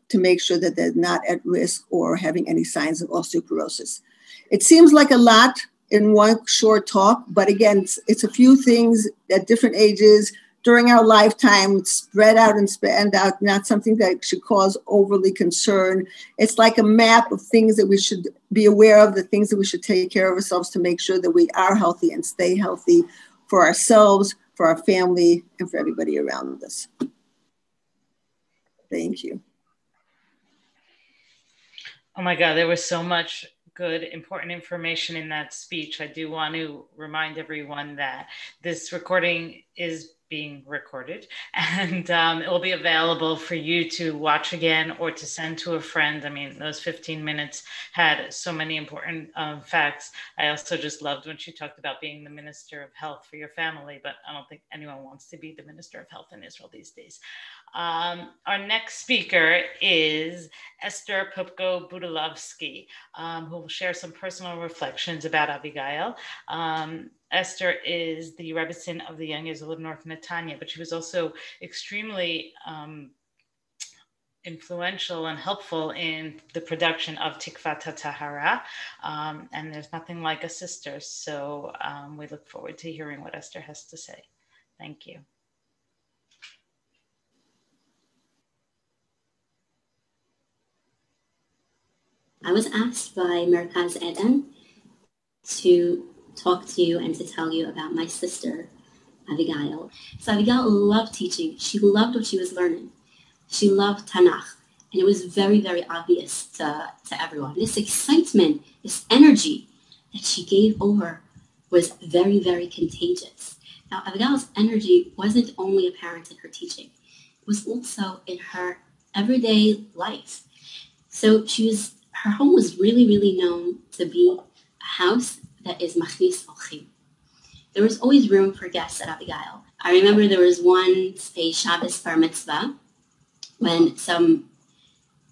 to make sure that they're not at risk or having any signs of osteoporosis. It seems like a lot in one short talk, but again, it's a few things at different ages during our lifetime, spread out and spanned out, not something that should cause overly concern. It's like a map of things that we should be aware of, the things that we should take care of ourselves to make sure that we are healthy and stay healthy for ourselves, for our family, and for everybody around us. Thank you. Oh my God, there was so much good, important information in that speech. I do want to remind everyone that this recording is being recorded, and it will be available for you to watch again or to send to a friend. I mean, those 15 minutes had so many important facts. I also just loved when she talked about being the Minister of Health for your family, but I don't think anyone wants to be the Minister of Health in Israel these days. Our next speaker is Esther Popko-Budalovsky, who will share some personal reflections about Avigail. Esther is the Rebbetzin of the Young Israel of North Netanya, but she was also extremely influential and helpful in the production of Tikvat HaTahara, and there's nothing like a sister, so we look forward to hearing what Esther has to say. Thank you. I was asked by Merkaz Eden to talk to you and to tell you about my sister, Avigail. So Avigail loved teaching. She loved what she was learning. She loved Tanakh. And it was very, very obvious to everyone. This excitement, this energy that she gave over was very, very contagious. Now, Avigail's energy wasn't only apparent in her teaching. It was also in her everyday life. So her home was really, really known to be a house that is machnis ochim. There was always room for guests at Avigail. I remember there was once a Shabbos bar mitzvah when some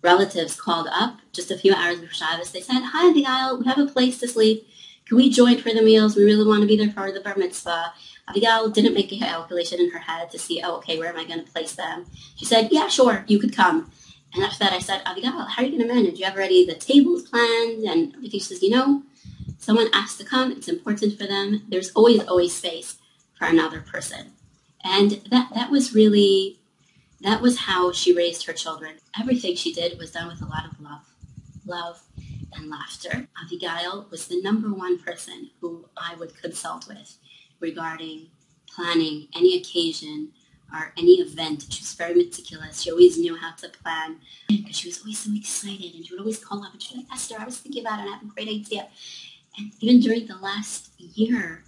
relatives called up just a few hours before Shabbos. They said, "Hi, Avigail, we have a place to sleep. Can we join for the meals? We really want to be there for the bar mitzvah." Avigail didn't make a calculation in her head to see, where am I going to place them? She said, "Yeah, sure, you could come." And after that, I said, "Avigail, how are you going to manage? You have already the tables planned and everything?" She says, someone asked to come. It's important for them. There's always space for another person. And that was how she raised her children. Everything she did was done with a lot of love and laughter. Avigail was the number one person who I would consult with regarding planning any occasion or any event. She was very meticulous. She always knew how to plan because she was always so excited, and she would always call up and she'd be like, "Esther, I was thinking about it and I have a great idea." And even during the last year,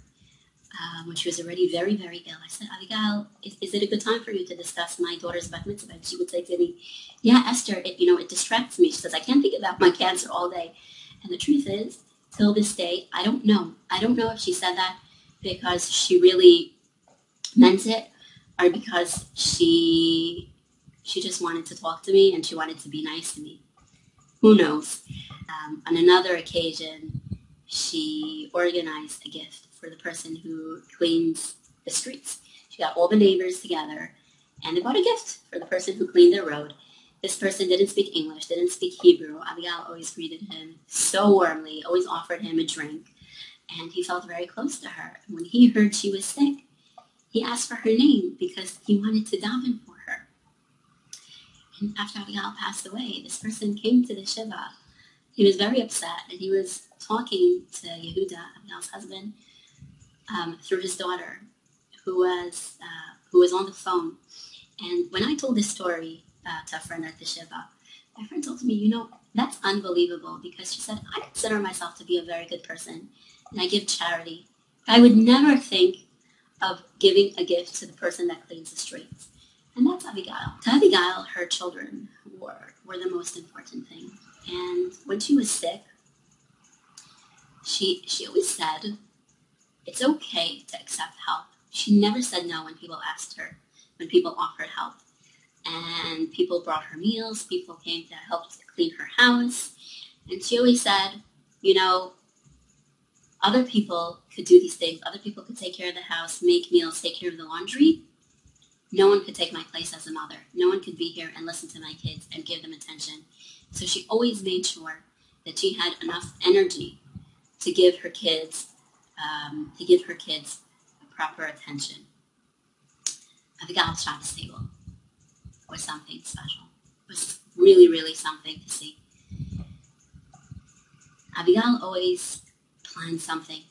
when she was already very, very ill, I said, "Avigail, is it a good time for you to discuss my daughter's bat mitzvah?" And she would say to me, "Yeah, Esther, it distracts me." She says, "I can't think about my cancer all day." And the truth is, till this day, I don't know. I don't know if she said that because she really meant it or because she just wanted to talk to me and she wanted to be nice to me. Who knows? On another occasion, she organized a gift for the person who cleans the streets. She got all the neighbors together and they bought a gift for the person who cleaned their road. This person didn't speak English, didn't speak Hebrew. Avigail always greeted him so warmly, always offered him a drink, and he felt very close to her. And when he heard she was sick, he asked for her name because he wanted to daven for her. And after Avigail passed away, this person came to the Shiva. He was very upset, and he was talking to Yehuda, Avigail's husband, through his daughter, who was on the phone. And when I told this story to a friend at the Shiva, my friend told me, that's unbelievable, because she said, I consider myself to be a very good person and I give charity. I would never think of giving a gift to the person that cleans the streets. And that's Avigail. To Avigail, her children were the most important thing. And when she was sick, she always said, it's okay to accept help. She never said no when people asked her, when people offered help. And people brought her meals, people came to help to clean her house. And she always said, other people could do these things. Other people could take care of the house, make meals, take care of the laundry. No one could take my place as a mother. No one could be here and listen to my kids and give them attention. So she always made sure that she had enough energy to give her kids proper attention. Avigail's Shabbos table was something special. It was really, really something to see. Avigail always planned something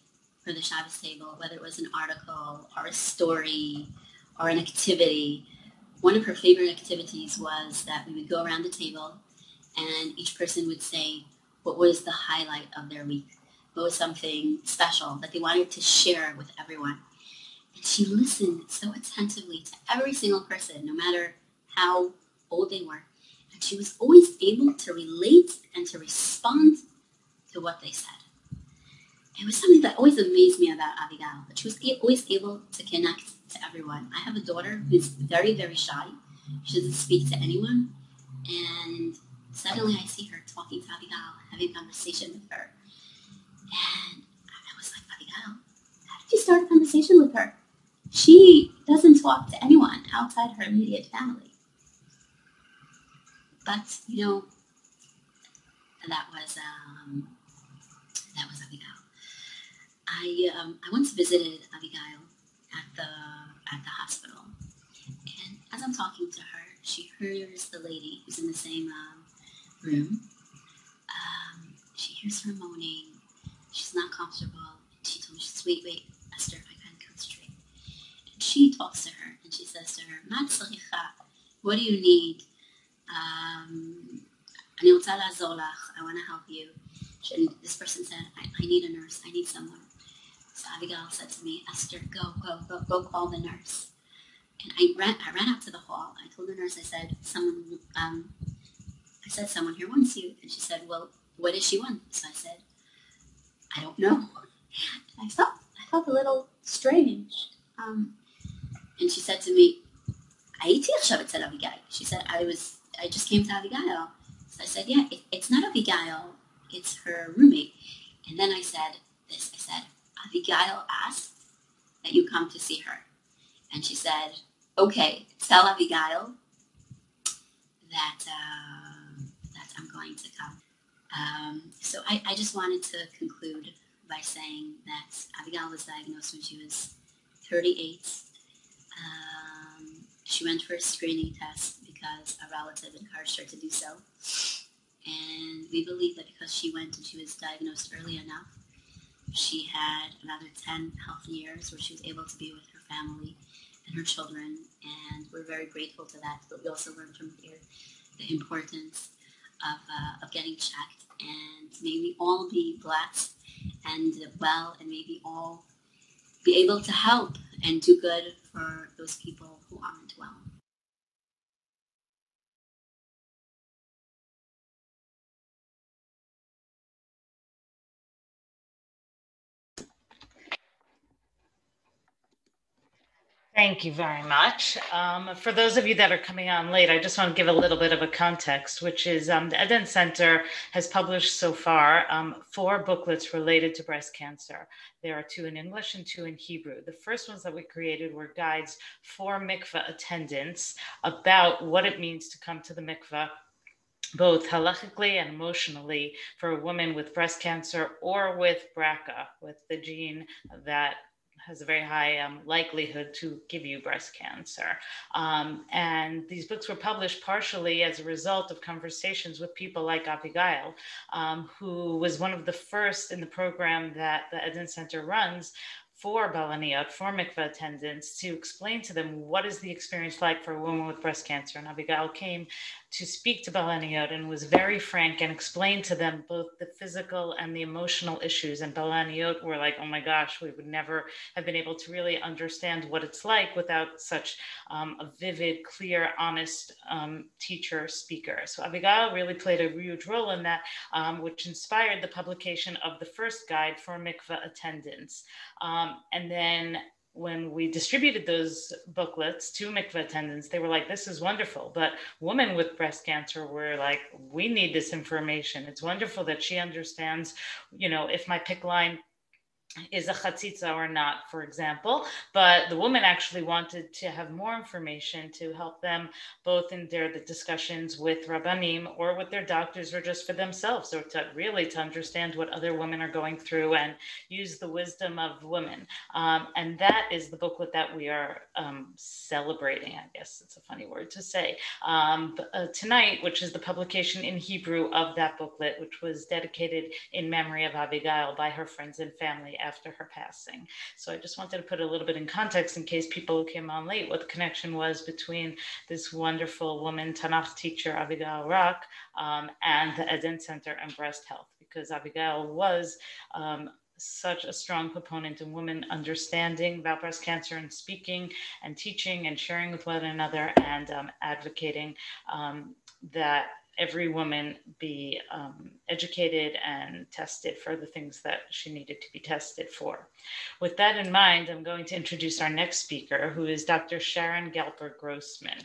for the Shabbos table, whether it was an article or a story or an activity. One of her favorite activities was that we would go around the table and each person would say what was the highlight of their week, what was something special that they wanted to share with everyone. And she listened so attentively to every single person, no matter how old they were. And she was always able to relate and to respond to what they said. It was something that always amazed me about Avigail, that she was always able to connect to everyone. I have a daughter who's very, very shy. She doesn't speak to anyone. And suddenly I see her talking to Avigail, having a conversation with her. And I was like, Avigail, how did you start a conversation with her? She doesn't talk to anyone outside her immediate family. But, that was Avigail. I once visited Avigail at the hospital, and as I'm talking to her, she hears the lady who's in the same room. She hears her moaning. She's not comfortable. And she told me, she says, wait, Esther, I can't concentrate. And she talks to her, and she says to her, what do you need? I want to help you. And this person said, I need a nurse. I need someone. So Abigail said to me, Esther, go call the nurse. And I ran out to the hall. I told the nurse, I said, someone here wants you. And she said, well, what does she want? So I said, I don't know. And I felt a little strange. And she said to me, she said, I just came to Avigail. So I said, yeah, it's not Avigail, it's her roommate. And then I said this, Avigail asked that you come to see her. And she said, okay, tell Avigail that I'm going to come. So I just wanted to conclude by saying that Avigail was diagnosed when she was 38. She went for a screening test because a relative encouraged her to do so. And we believe that because she went and she was diagnosed early enough, she had another 10 healthy years where she was able to be with her family and her children. And we're very grateful to that. But we also learned from here the importance of getting checked. And may we all be blessed and well, and maybe all be able to help and do good for those people who aren't well. Thank you very much. For those of you that are coming on late, I just want to give a little bit of a context, which is the Eden Center has published so far 4 booklets related to breast cancer. There are 2 in English and 2 in Hebrew. The first ones that we created were guides for mikveh attendants about what it means to come to the mikveh, both halachically and emotionally, for a woman with breast cancer or with BRCA, with the gene that has a very high likelihood to give you breast cancer. And these books were published partially as a result of conversations with people like Avigail, who was one of the first in the program that the Eden Center runs for Balaniyot, for mikveh attendants, to explain to them what is the experience like for a woman with breast cancer. And Avigail came to speak to Balaniyot and was very frank and explained to them both the physical and the emotional issues. And Balaniyot were like, oh my gosh, we would never have been able to really understand what it's like without such a vivid, clear, honest teacher, speaker. So Avigail really played a huge role in that, which inspired the publication of the first guide for mikveh attendants. And then when we distributed those booklets to mikveh attendants, they were like, this is wonderful. But women with breast cancer were like, we need this information. It's wonderful that she understands, if my PICC line is a chatzitza or not, for example, but the woman actually wanted to have more information to help them both in the discussions with rabbanim or with their doctors or just for themselves, or to understand what other women are going through and use the wisdom of women. And that is the booklet that we are celebrating. I guess it's a funny word to say tonight, which is the publication in Hebrew of that booklet, which was dedicated in memory of Avigail by her friends and family after her passing. So I just wanted to put a little bit in context in case people who came on late, what the connection was between this wonderful woman, Tanakh teacher, Avigail Rock, and the Eden Center and breast health, because Avigail was such a strong proponent in women understanding about breast cancer and speaking and teaching and sharing with one another and advocating that every woman be educated and tested for the things that she needed to be tested for. With that in mind, I'm going to introduce our next speaker, who is Dr. Sharon Galper-Grossman.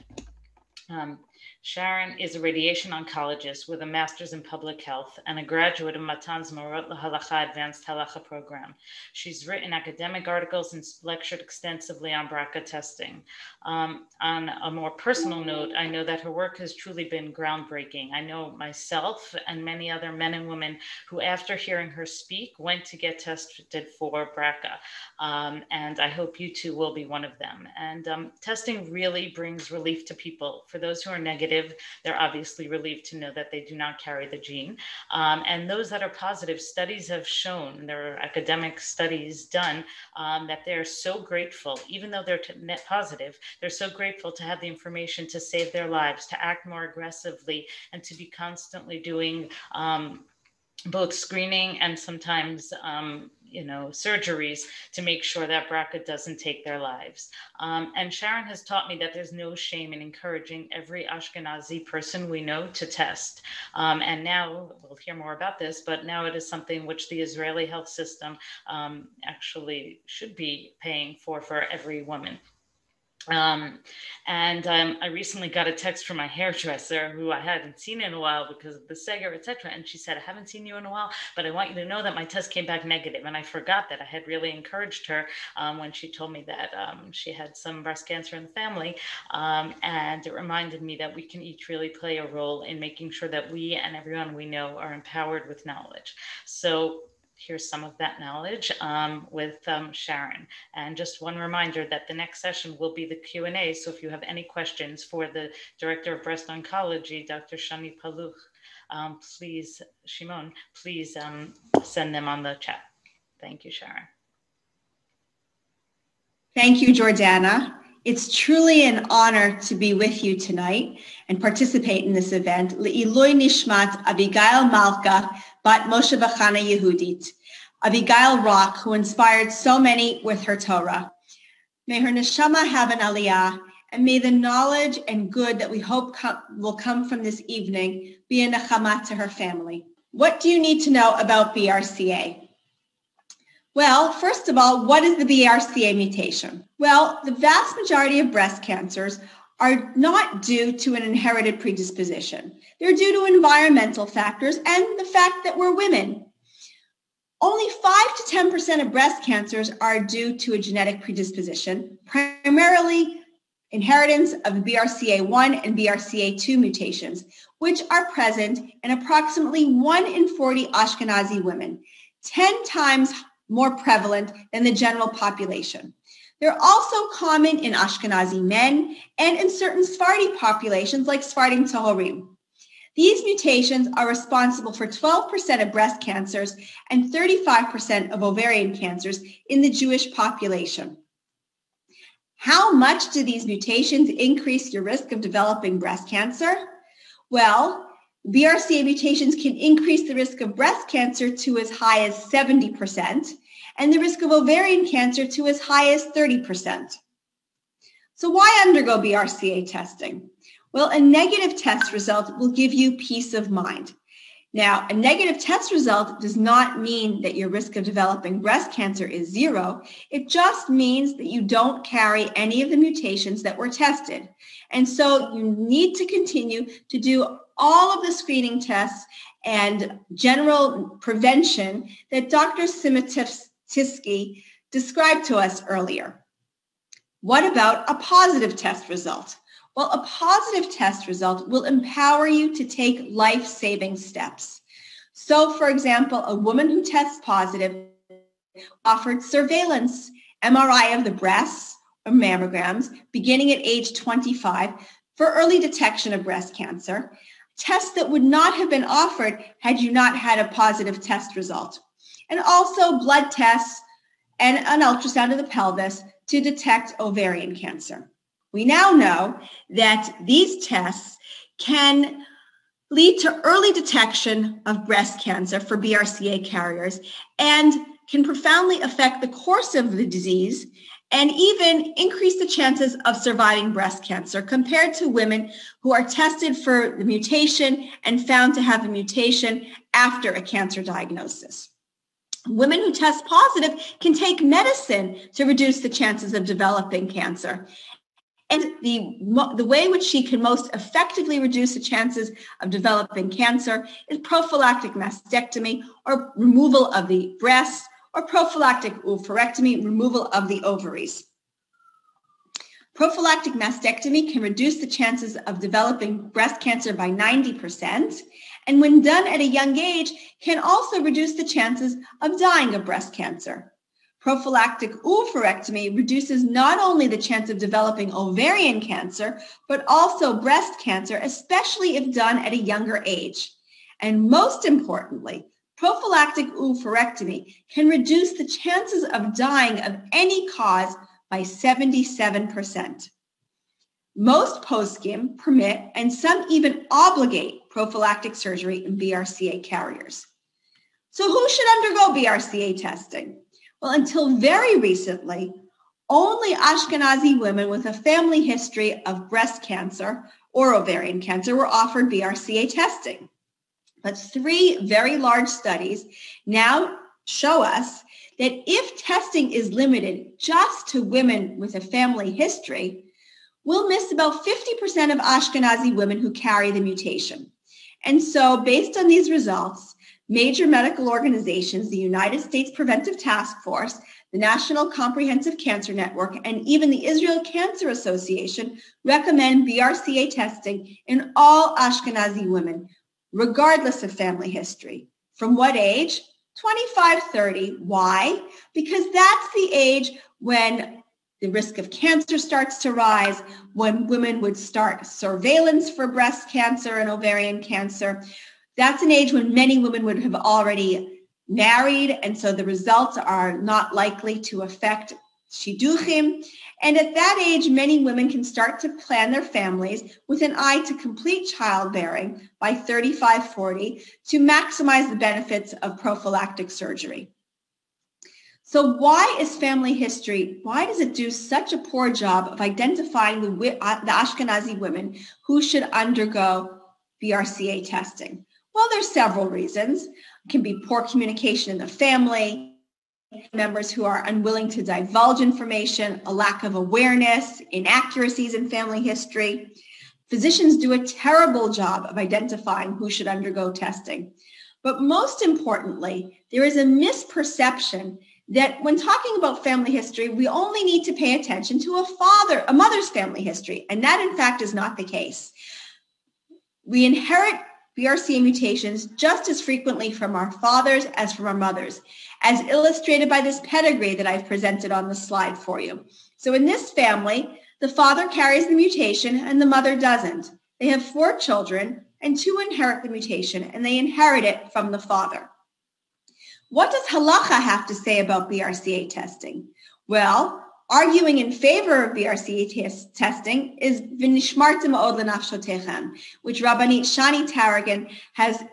Sharon is a radiation oncologist with a master's in public health and a graduate of Matan's Morot LaHalacha Advanced Halacha program. She's written academic articles and lectured extensively on BRCA testing. On a more personal note, I know that her work has truly been groundbreaking. I know myself and many other men and women who, after hearing her speak, went to get tested for BRCA. And I hope you too will be one of them. And testing really brings relief to people. For those who are negative, they're obviously relieved to know that they do not carry the gene. And those that are positive, studies have shown, there are academic studies done, that they're so grateful, even though they're net positive, they're so grateful to have the information to save their lives, to act more aggressively, and to be constantly doing both screening and sometimes surgeries to make sure that BRCA doesn't take their lives. And Sharon has taught me that there's no shame in encouraging every Ashkenazi person we know to test. And now we'll hear more about this, but now it is something which the Israeli health system actually should be paying for every woman. I recently got a text from my hairdresser who I hadn't seen in a while because of the Seger, etc. And she said, I haven't seen you in a while, but I want you to know that my test came back negative. And I forgot that I had really encouraged her when she told me that she had some breast cancer in the family. And it reminded me that we can each really play a role in making sure that we and everyone we know are empowered with knowledge. So here's some of that knowledge with Sharon. And just one reminder that the next session will be the Q&A. So if you have any questions for the Director of Breast Oncology, Dr. Shani Paluch, please, Shimon, please send them on the chat. Thank you, Sharon. Thank you, Jordana. It's truly an honor to be with you tonight and participate in this event. Le'ilui nishmat Avigail Malka, bat Moshe Vachana Yehudit. Avigail Rock, who inspired so many with her Torah. May her neshama have an aliyah, and may the knowledge and good that we hope will come from this evening be a nechama to her family. What do you need to know about BRCA? Well, first of all, what is the BRCA mutation? Well, the vast majority of breast cancers are not due to an inherited predisposition. They're due to environmental factors and the fact that we're women. Only 5 to 10% of breast cancers are due to a genetic predisposition, primarily inheritance of BRCA1 and BRCA2 mutations, which are present in approximately 1 in 40 Ashkenazi women, 10 times more prevalent than the general population. They're also common in Ashkenazi men and in certain Sephardi populations like Sephardim Tahorim. These mutations are responsible for 12% of breast cancers and 35% of ovarian cancers in the Jewish population. How much do these mutations increase your risk of developing breast cancer? Well, BRCA mutations can increase the risk of breast cancer to as high as 70% and the risk of ovarian cancer to as high as 30%. So why undergo BRCA testing? Well, a negative test result will give you peace of mind. Now, a negative test result does not mean that your risk of developing breast cancer is zero. It just means that you don't carry any of the mutations that were tested. And so you need to continue to do all of the screening tests and general prevention that Dr. Simitisky described to us earlier. What about a positive test result? Well, a positive test result will empower you to take life-saving steps. So, for example, a woman who tests positive offered surveillance MRI of the breasts or mammograms beginning at age 25 for early detection of breast cancer, tests that would not have been offered had you not had a positive test result. And also blood tests and an ultrasound of the pelvis to detect ovarian cancer. We now know that these tests can lead to early detection of breast cancer for BRCA carriers and can profoundly affect the course of the disease and even increase the chances of surviving breast cancer compared to women who are tested for the mutation and found to have a mutation after a cancer diagnosis. Women who test positive can take medicine to reduce the chances of developing cancer. And the way in which she can most effectively reduce the chances of developing cancer is prophylactic mastectomy or removal of the breasts or prophylactic oophorectomy, removal of the ovaries. Prophylactic mastectomy can reduce the chances of developing breast cancer by 90%, and when done at a young age, can also reduce the chances of dying of breast cancer. Prophylactic oophorectomy reduces not only the chance of developing ovarian cancer, but also breast cancer, especially if done at a younger age. And most importantly, prophylactic oophorectomy can reduce the chances of dying of any cause by 77%. Most poskim permit and some even obligate prophylactic surgery in BRCA carriers. So who should undergo BRCA testing? Well, until very recently, only Ashkenazi women with a family history of breast cancer or ovarian cancer were offered BRCA testing. But 3 very large studies now show us that if testing is limited just to women with a family history, we'll miss about 50% of Ashkenazi women who carry the mutation. And so based on these results, major medical organizations, the United States Preventive Task Force, the National Comprehensive Cancer Network, and even the Israel Cancer Association recommend BRCA testing in all Ashkenazi women, regardless of family history. From what age? 25-30. Why? Because that's the age when the risk of cancer starts to rise, when women would start surveillance for breast cancer and ovarian cancer. That's an age when many women would have already married, and so the results are not likely to affect shidduchim. And at that age, many women can start to plan their families with an eye to complete childbearing by 35-40 to maximize the benefits of prophylactic surgery. So why is family history, why does it do such a poor job of identifying the Ashkenazi women who should undergo BRCA testing? Well, there's several reasons. It can be poor communication in the family, members who are unwilling to divulge information, a lack of awareness, inaccuracies in family history. Physicians do a terrible job of identifying who should undergo testing. But most importantly, there is a misperception that when talking about family history, we only need to pay attention to a mother's family history. And that, in fact, is not the case. We inherit BRCA mutations just as frequently from our fathers as from our mothers, as illustrated by this pedigree that I've presented on the slide for you. So in this family, the father carries the mutation and the mother doesn't. They have 4 children, and two inherit the mutation, and they inherit it from the father. What does halacha have to say about BRCA testing? Well, arguing in favor of BRCA testing is V'nishmartem ma'od lenafshotechem, which Rabbanit Shani Tarragon has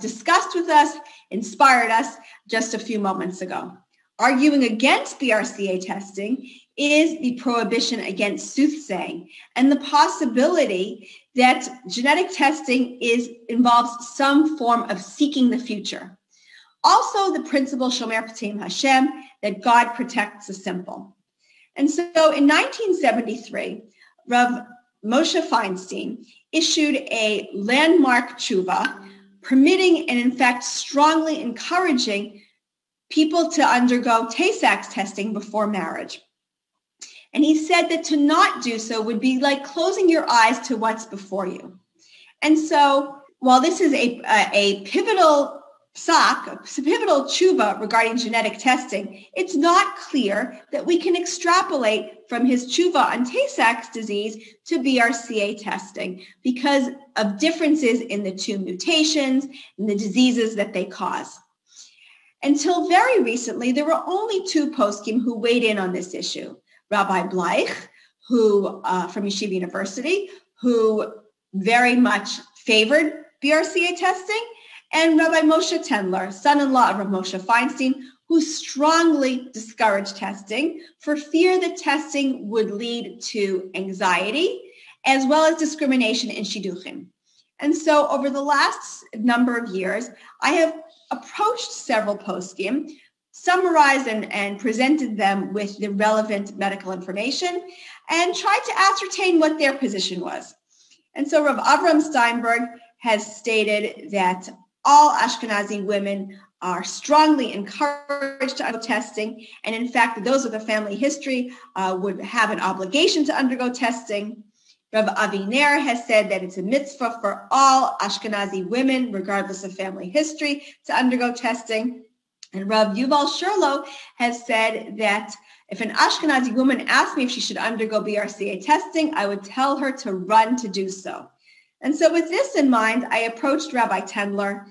discussed with us, inspired us just a few moments ago. Arguing against BRCA testing is the prohibition against soothsaying and the possibility that genetic testing involves some form of seeking the future. Also, the principle Shomer P'tim Hashem, that God protects the simple. And so in 1973, Rav Moshe Feinstein issued a landmark tshuva permitting and in fact strongly encouraging people to undergo Tay-Sachs testing before marriage. And he said that to not do so would be like closing your eyes to what's before you. And so while this is a pivotal tshuva regarding genetic testing, it's not clear that we can extrapolate from his tshuva on Tay-Sachs disease to BRCA testing because of differences in the two mutations and the diseases that they cause. Until very recently, there were only two poskim who weighed in on this issue. Rabbi Bleich, who from Yeshiva University, who very much favored BRCA testing, and Rabbi Moshe Tendler, son-in-law of Rav Moshe Feinstein, who strongly discouraged testing for fear that testing would lead to anxiety as well as discrimination in shidduchim. And so over the last number of years, I have approached several poskim, summarized and presented them with the relevant medical information, and tried to ascertain what their position was. And so Rav Avram Steinberg has stated that all Ashkenazi women are strongly encouraged to undergo testing, and in fact, those with a family history would have an obligation to undergo testing. Rav Avi Ner has said that it's a mitzvah for all Ashkenazi women, regardless of family history, to undergo testing. And Rav Yuval Sherlow has said that if an Ashkenazi woman asked me if she should undergo BRCA testing, I would tell her to run to do so. And so with this in mind, I approached Rabbi Tendler,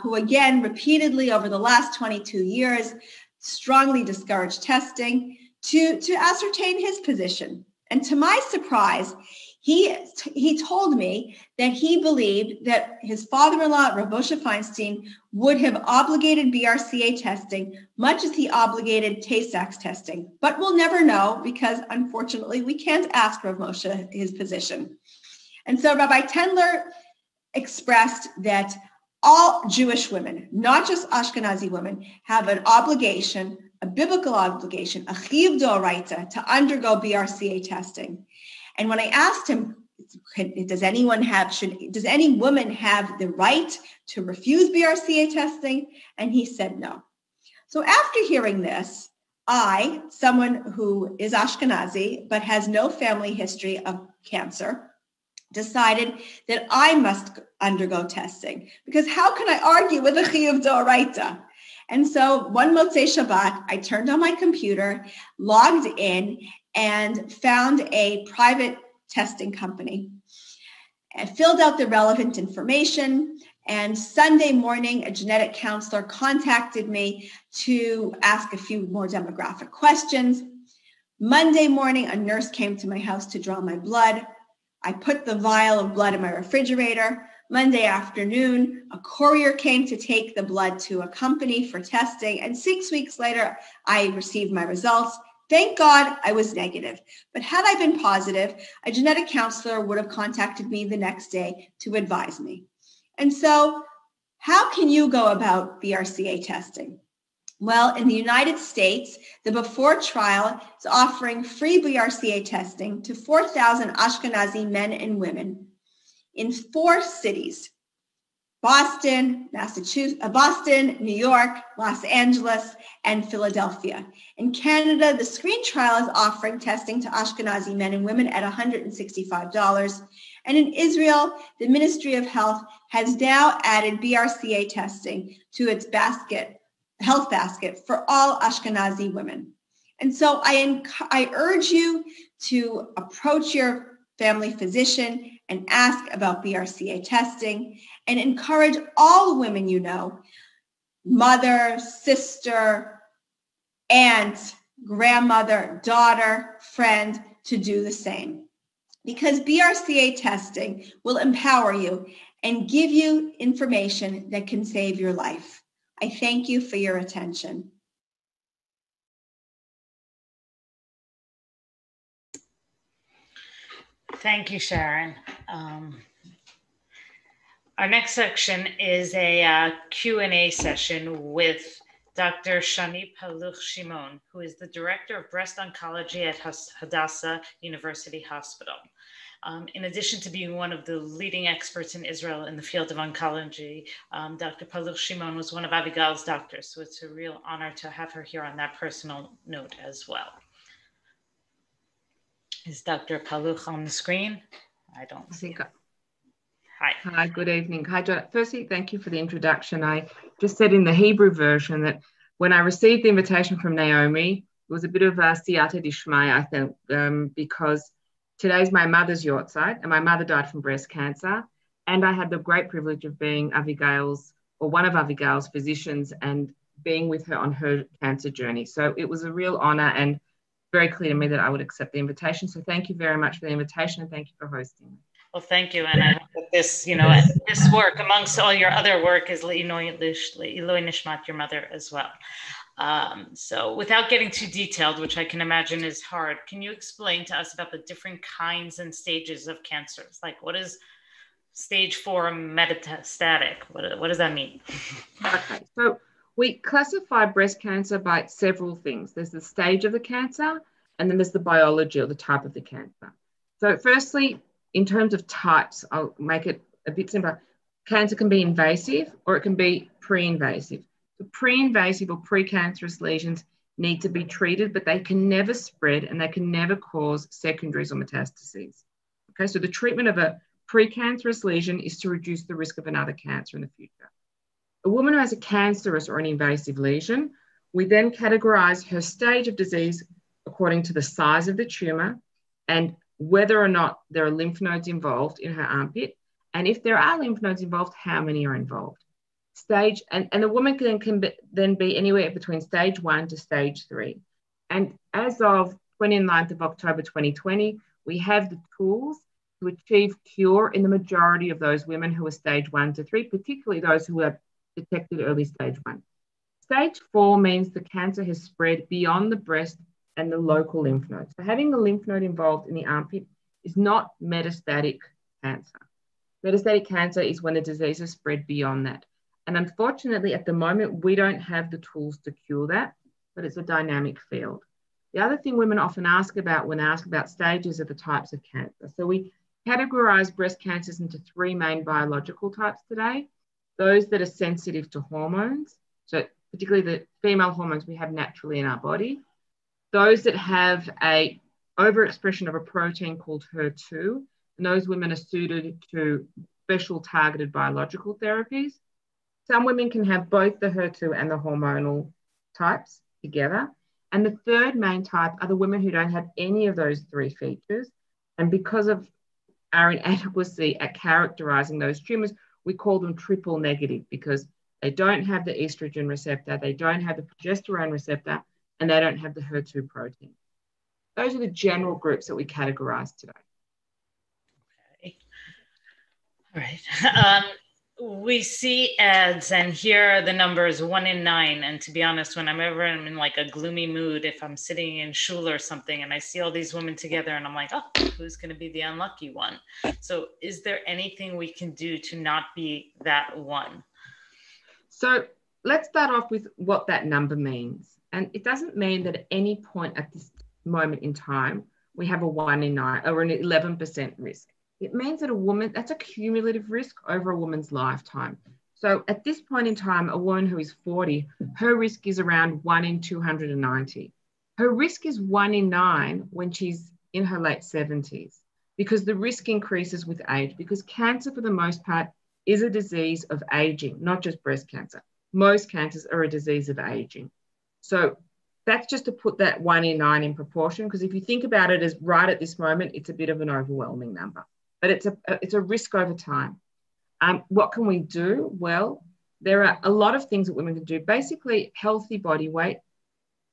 who again, repeatedly over the last 22 years, strongly discouraged testing to ascertain his position. And to my surprise, he told me that he believed that his father-in-law, Rav Moshe Feinstein, would have obligated BRCA testing much as he obligated Tay-Sachs testing. But we'll never know because, unfortunately, we can't ask Rav Moshe his position. And so Rabbi Tendler expressed that all Jewish women, not just Ashkenazi women, have an obligation, a biblical obligation, a chiyuv d'oraita, to undergo BRCA testing. And when I asked him, does any woman have the right to refuse BRCA testing? And he said no. So after hearing this, I, someone who is Ashkenazi but has no family history of cancer, decided that I must undergo testing because how can I argue with a chiyuv d'oraita? And so one Motzei Shabbat, I turned on my computer, logged in, and found a private testing company. I filled out the relevant information, and Sunday morning, a genetic counselor contacted me to ask a few more demographic questions. Monday morning, a nurse came to my house to draw my blood. I put the vial of blood in my refrigerator. Monday afternoon, a courier came to take the blood to a company for testing, and 6 weeks later, I received my results. Thank God I was negative. But had I been positive, a genetic counselor would have contacted me the next day to advise me. And so how can you go about BRCA testing? Well, in the United States, the Before trial is offering free BRCA testing to 4,000 Ashkenazi men and women in 4 cities: Boston, New York, Los Angeles, and Philadelphia. In Canada, the Screen trial is offering testing to Ashkenazi men and women at $165. And in Israel, the Ministry of Health has now added BRCA testing to its health basket for all Ashkenazi women. And so I urge you to approach your family physician and ask about BRCA testing, and encourage all women you know, mother, sister, aunt, grandmother, daughter, friend, to do the same. Because BRCA testing will empower you and give you information that can save your life. I thank you for your attention. Thank you, Sharon. Our next section is a Q&A session with Dr. Shani Paluch Shimon, who is the Director of Breast Oncology at Hadassah University Hospital. In addition to being one of the leading experts in Israel in the field of oncology, Dr. Paluch Shimon was one of Avigail's doctors, so it's a real honor to have her here on that personal note as well. Is Dr. Paluch on the screen? I don't see her. Hi. Hi, good evening. Hi, John. Firstly, thank you for the introduction. I just said in the Hebrew version that when I received the invitation from Naomi, it was a bit of a siyata dishmaya, I think, because today's my mother's yortzeit, and my mother died from breast cancer. And I had the great privilege of being one of Avigail's physicians and being with her on her cancer journey. So it was a real honor and very clear to me that I would accept the invitation. So thank you very much for the invitation and thank you for hosting me. Well, thank you. And I hope that this, this work amongst all your other work is Iloi Nishmat, your mother as well. So without getting too detailed, which I can imagine is hard, can you explain to us about the different kinds and stages of cancers? Like what is stage 4 metastatic? What does that mean? Okay, so we classify breast cancer by several things. There's the stage of the cancer, and then there's the biology or the type of the cancer. So firstly, in terms of types, I'll make it a bit simpler. Cancer can be invasive or it can be pre-invasive. The pre-invasive or precancerous lesions need to be treated, but they can never spread and they can never cause secondaries or metastases. Okay, so the treatment of a precancerous lesion is to reduce the risk of another cancer in the future. A woman who has a cancerous or an invasive lesion, we then categorize her stage of disease according to the size of the tumor and whether or not there are lymph nodes involved in her armpit, and if there are lymph nodes involved, how many are involved. And the woman can then be anywhere between stage 1 to stage 3. And as of 29th of October 2020, we have the tools to achieve cure in the majority of those women who are stage 1 to 3, particularly those who are detected early stage 1. Stage 4 means the cancer has spread beyond the breast and the local lymph nodes. So having the lymph node involved in the armpit is not metastatic cancer. Metastatic cancer is when the disease has spread beyond that. And unfortunately, at the moment, we don't have the tools to cure that, but it's a dynamic field. The other thing women often ask about when asked about stages are the types of cancer. So we categorize breast cancers into 3 main biological types today. Those that are sensitive to hormones, so particularly the female hormones we have naturally in our body. Those that have a overexpression of a protein called HER2, and those women are suited to special targeted biological therapies. Some women can have both the HER2 and the hormonal types together. And the third main type are the women who don't have any of those 3 features. And because of our inadequacy at characterizing those tumors, we call them triple negative because they don't have the estrogen receptor, they don't have the progesterone receptor, and they don't have the HER2 protein. Those are the general groups that we categorize today. Okay. All right. We see ads and here are the numbers 1 in 9. And to be honest, when I'm in like a gloomy mood, if I'm sitting in shul or something and I see all these women together and I'm like, oh, who's going to be the unlucky one? So is there anything we can do to not be that one? So let's start off with what that number means. And it doesn't mean that at any point at this moment in time, we have a 1 in 9 or an 11% risk. It means that a woman, that's a cumulative risk over a woman's lifetime. So at this point in time, a woman who is 40, her risk is around 1 in 290. Her risk is 1 in 9 when she's in her late 70s because the risk increases with age because cancer for the most part is a disease of aging, not just breast cancer. Most cancers are a disease of aging. So that's just to put that 1 in 9 in proportion, because if you think about it as right at this moment, it's a bit of an overwhelming number. but it's a risk over time. What can we do? Well, there are a lot of things that women can do. Basically, healthy body weight,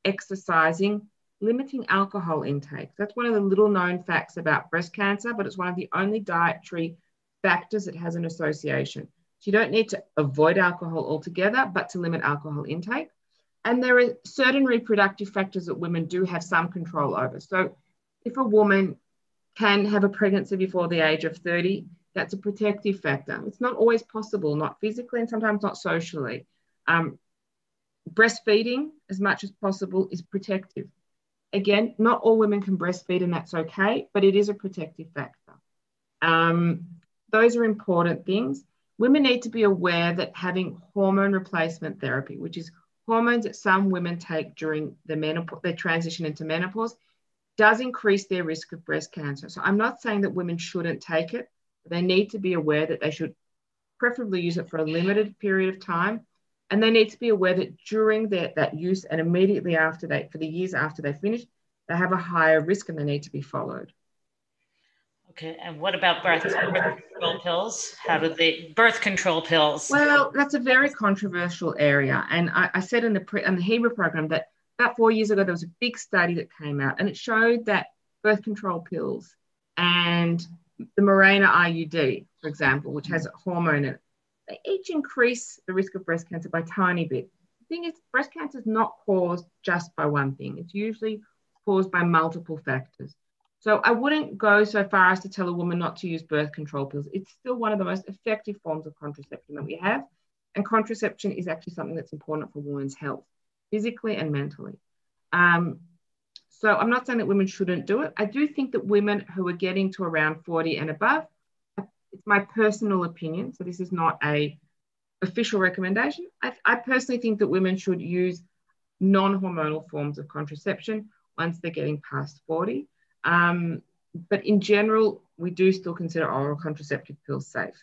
exercising, limiting alcohol intake. That's one of the little known facts about breast cancer, but it's one of the only dietary factors that has an association. So you don't need to avoid alcohol altogether, but to limit alcohol intake. And there are certain reproductive factors that women do have some control over. So if a woman can have a pregnancy before the age of 30, that's a protective factor. It's not always possible, not physically and sometimes not socially. Breastfeeding, as much as possible, is protective. Again, not all women can breastfeed, and that's okay, but it is a protective factor. Those are important things. Women need to be aware that having hormone replacement therapy, which is hormones that some women take during their transition into menopause, does increase their risk of breast cancer. So I'm not saying that women shouldn't take it, but they need to be aware that they should preferably use it for a limited period of time. And they need to be aware that during that use and immediately after for the years after they finish, they have a higher risk and they need to be followed. Okay, and what about birth control pills? Birth control pills? Well, that's a very controversial area. And I said in the Hebrew program that about 4 years ago, there was a big study that came out and it showed that birth control pills and the Mirena IUD, for example, which has a hormone in it, they each increase the risk of breast cancer by a tiny bit. The thing is, breast cancer is not caused just by one thing. It's usually caused by multiple factors. So I wouldn't go so far as to tell a woman not to use birth control pills. It's still one of the most effective forms of contraception that we have. And contraception is actually something that's important for women's health, physically and mentally. So I'm not saying that women shouldn't do it. I do think that women who are getting to around 40 and above, it's my personal opinion, so this is not an official recommendation. I personally think that women should use non-hormonal forms of contraception once they're getting past 40. But in general, we do still consider oral contraceptive pills safe.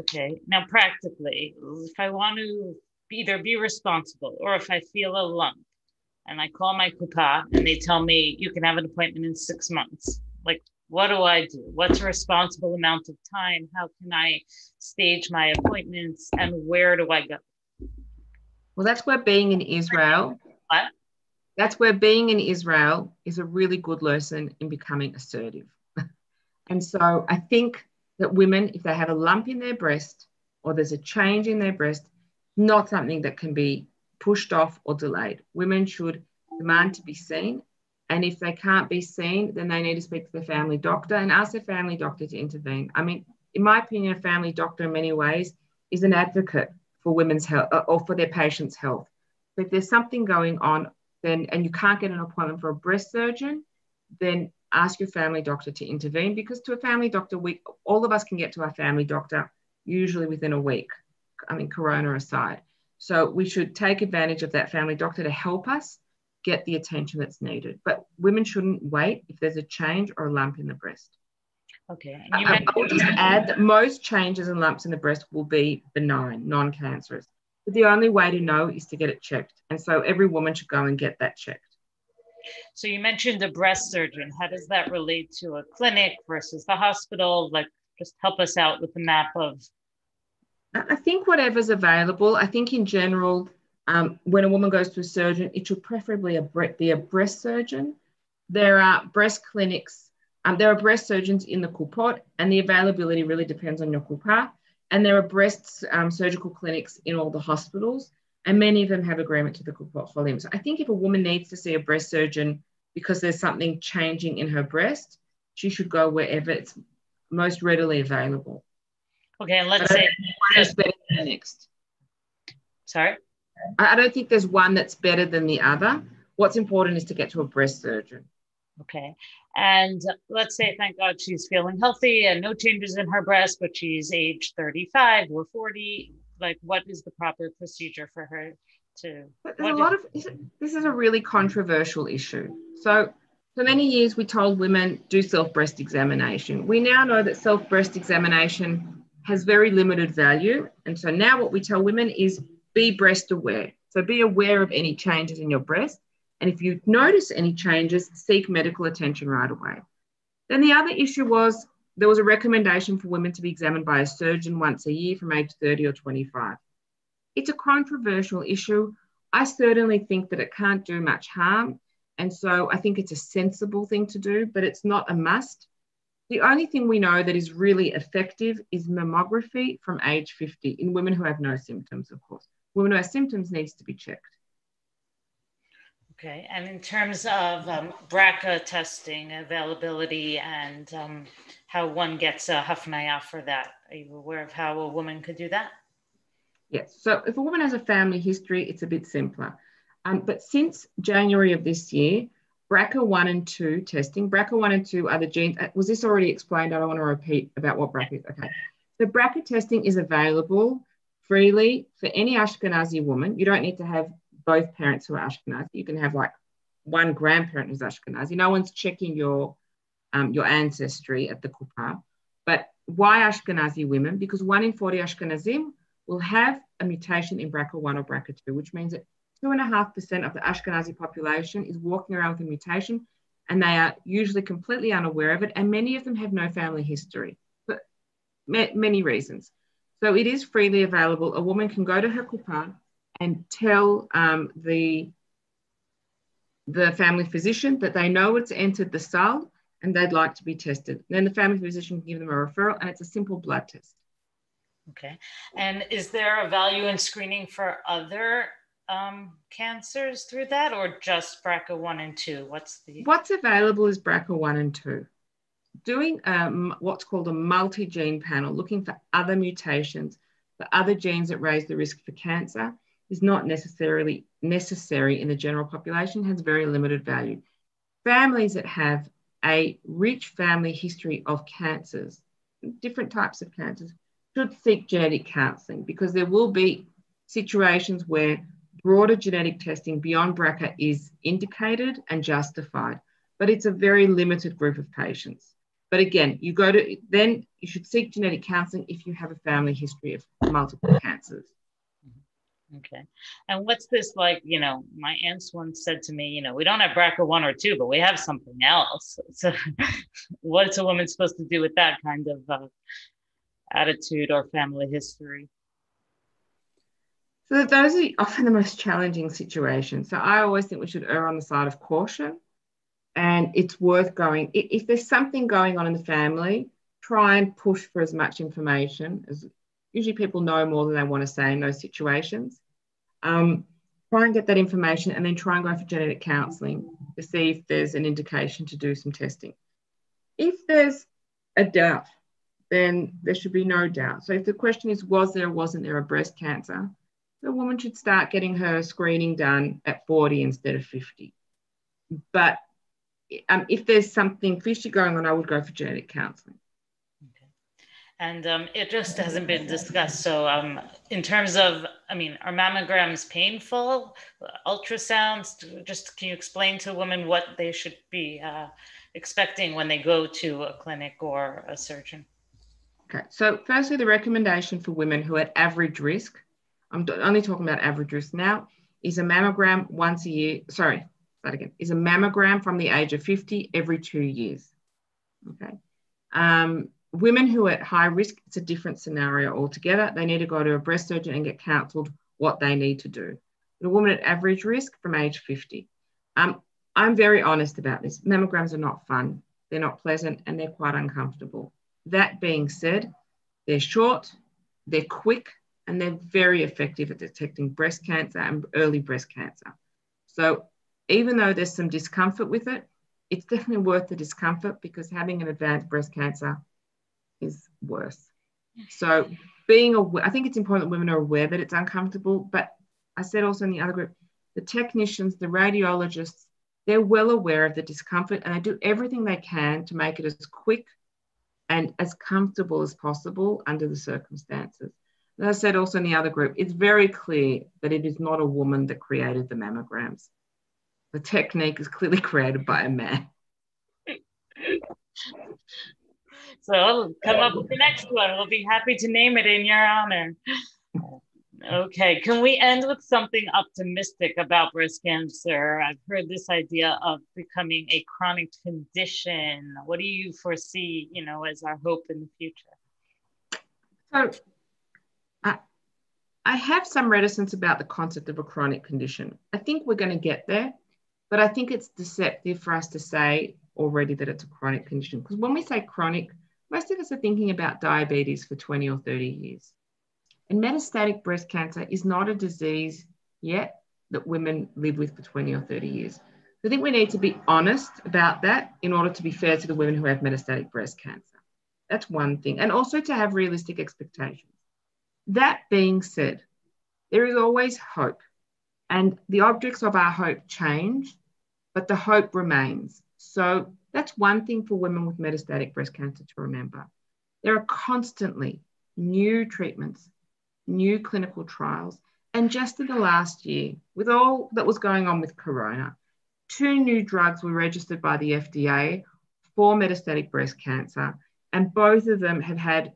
Okay. Now, practically, if I want to either be responsible or if I feel a lump and I call my kupa and they tell me you can have an appointment in 6 months, like, what do I do? What's a responsible amount of time? How can I stage my appointments and where do I go? Well, that's where being in Israel. What? That's where being in Israel is a really good lesson in becoming assertive. And so I think that women, if they have a lump in their breast or there's a change in their breast, not something that can be pushed off or delayed. Women should demand to be seen. And if they can't be seen, then they need to speak to their family doctor and ask their family doctor to intervene. I mean, in my opinion, a family doctor in many ways is an advocate for women's health or for their patient's health. So if there's something going on, then and you can't get an appointment for a breast surgeon, then ask your family doctor to intervene, because to a family doctor, all of us can get to our family doctor usually within a week. I mean, corona aside. So we should take advantage of that family doctor to help us get the attention that's needed. But women shouldn't wait if there's a change or a lump in the breast. Okay. I will just add that most changes and lumps in the breast will be benign, non-cancerous. But the only way to know is to get it checked. And so every woman should go and get that checked. So you mentioned a breast surgeon. How does that relate to a clinic versus the hospital? Like, just help us out with the map of. I think whatever's available. I think in general, when a woman goes to a surgeon, it should preferably be a breast surgeon. There are breast clinics. There are breast surgeons in the kupot, and the availability really depends on your kupa. And there are breast surgical clinics in all the hospitals, and many of them have agreement to the kupot cholim. So I think if a woman needs to see a breast surgeon because there's something changing in her breast, she should go wherever it's most readily available. Okay, and let's say one is better than the next. Sorry? I don't think there's one that's better than the other. What's important is to get to a breast surgeon. Okay. And let's say, thank God, she's feeling healthy and no changes in her breast, but she's age 35 or 40. Like, what is the proper procedure for her to? This is a really controversial issue. So for many years, we told women do self-breast examination. We now know that self-breast examination has very limited value. And so now what we tell women is be breast aware. So be aware of any changes in your breast. And if you notice any changes, seek medical attention right away. Then the other issue was there was a recommendation for women to be examined by a surgeon once a year from age 30 or 25. It's a controversial issue. I certainly think that it can't do much harm. And so I think it's a sensible thing to do, but it's not a must. The only thing we know that is really effective is mammography from age 50 in women who have no symptoms, of course. Women who have symptoms needs to be checked. Okay, and in terms of BRCA testing availability and how one gets a hafnaya for that, are you aware of how a woman could do that? Yes, so if a woman has a family history, it's a bit simpler. But since January of this year, BRCA1 and 2 testing, BRCA1 and 2 are the genes. Was this already explained? I don't want to repeat about what BRCA is. Okay. So BRCA testing is available freely for any Ashkenazi woman. You don't need to have both parents who are Ashkenazi. You can have like one grandparent who's Ashkenazi. No one's checking your ancestry at the Kuppah. But why Ashkenazi women? Because 1 in 40 Ashkenazim will have a mutation in BRCA1 or BRCA2, which means that 2.5% of the Ashkenazi population is walking around with a mutation, and they are usually completely unaware of it, and many of them have no family history for many reasons. So it is freely available. A woman can go to her kuppah and tell the family physician that they know it's entered the sal and they'd like to be tested. And then the family physician can give them a referral, and it's a simple blood test. Okay. And is there a value in screening for other cancers through that, or just BRCA1 and 2? What's available is BRCA1 and 2. Doing what's called a multi-gene panel, looking for other mutations, for other genes that raise the risk for cancer, is not necessarily necessary in the general population, has very limited value. Families that have a rich family history of cancers, different types of cancers, should seek genetic counselling, because there will be situations where broader genetic testing beyond BRCA is indicated and justified, but it's a very limited group of patients. But again, you should seek genetic counselling if you have a family history of multiple cancers. Okay. And what's this like, my aunts once said to me, we don't have BRCA1 or 2, but we have something else. So what's a woman supposed to do with that kind of attitude or family history? So those are often the most challenging situations. So I always think we should err on the side of caution, and it's worth going. If there's something going on in the family, try and push for as much information as usually people know more than they want to say in those situations. Try and get that information, and then try and go for genetic counselling to see if there's an indication to do some testing. If there's a doubt, then there should be no doubt. So if the question is, was there or wasn't there a breast cancer, the woman should start getting her screening done at 40 instead of 50. But if there's something fishy going on, I would go for genetic counselling. Okay. And it just hasn't been discussed. So in terms of, are mammograms painful? Ultrasounds? Just can you explain to women what they should be expecting when they go to a clinic or a surgeon? Okay, so firstly, the recommendation for women who are at average risk, I'm only talking about average risk now, is a mammogram once a year. Sorry, that again, is a mammogram from the age of 50 every 2 years. Okay. Women who are at high risk, it's a different scenario altogether. They need to go to a breast surgeon and get counselled what they need to do. But a woman at average risk from age 50. I'm very honest about this. Mammograms are not fun. They're not pleasant, and they're quite uncomfortable. That being said, they're short, they're quick, and they're very effective at detecting breast cancer and early breast cancer. So even though there's some discomfort with it, it's definitely worth the discomfort, because having an advanced breast cancer is worse. So being aware, I think it's important that women are aware that it's uncomfortable, but I said also in the other group, the technicians, the radiologists, they're well aware of the discomfort, and they do everything they can to make it as quick and as comfortable as possible under the circumstances. As I said also in the other group, it's very clear that it is not a woman that created the mammograms. The technique is clearly created by a man. So I'll come up with the next one. We'll be happy to name it in your honor. Okay, can we end with something optimistic about breast cancer? I've heard this idea of becoming a chronic condition. What do you foresee, as our hope in the future? So I have some reticence about the concept of a chronic condition. I think we're going to get there, but I think it's deceptive for us to say already that it's a chronic condition. Because when we say chronic, most of us are thinking about diabetes for 20 or 30 years. And metastatic breast cancer is not a disease yet that women live with for 20 or 30 years. I think we need to be honest about that in order to be fair to the women who have metastatic breast cancer. That's one thing. And also to have realistic expectations. That being said, there is always hope. And the objects of our hope change, but the hope remains. So that's one thing for women with metastatic breast cancer to remember. There are constantly new treatments, new clinical trials. And just in the last year, with all that was going on with Corona, 2 new drugs were registered by the FDA for metastatic breast cancer, and both of them have had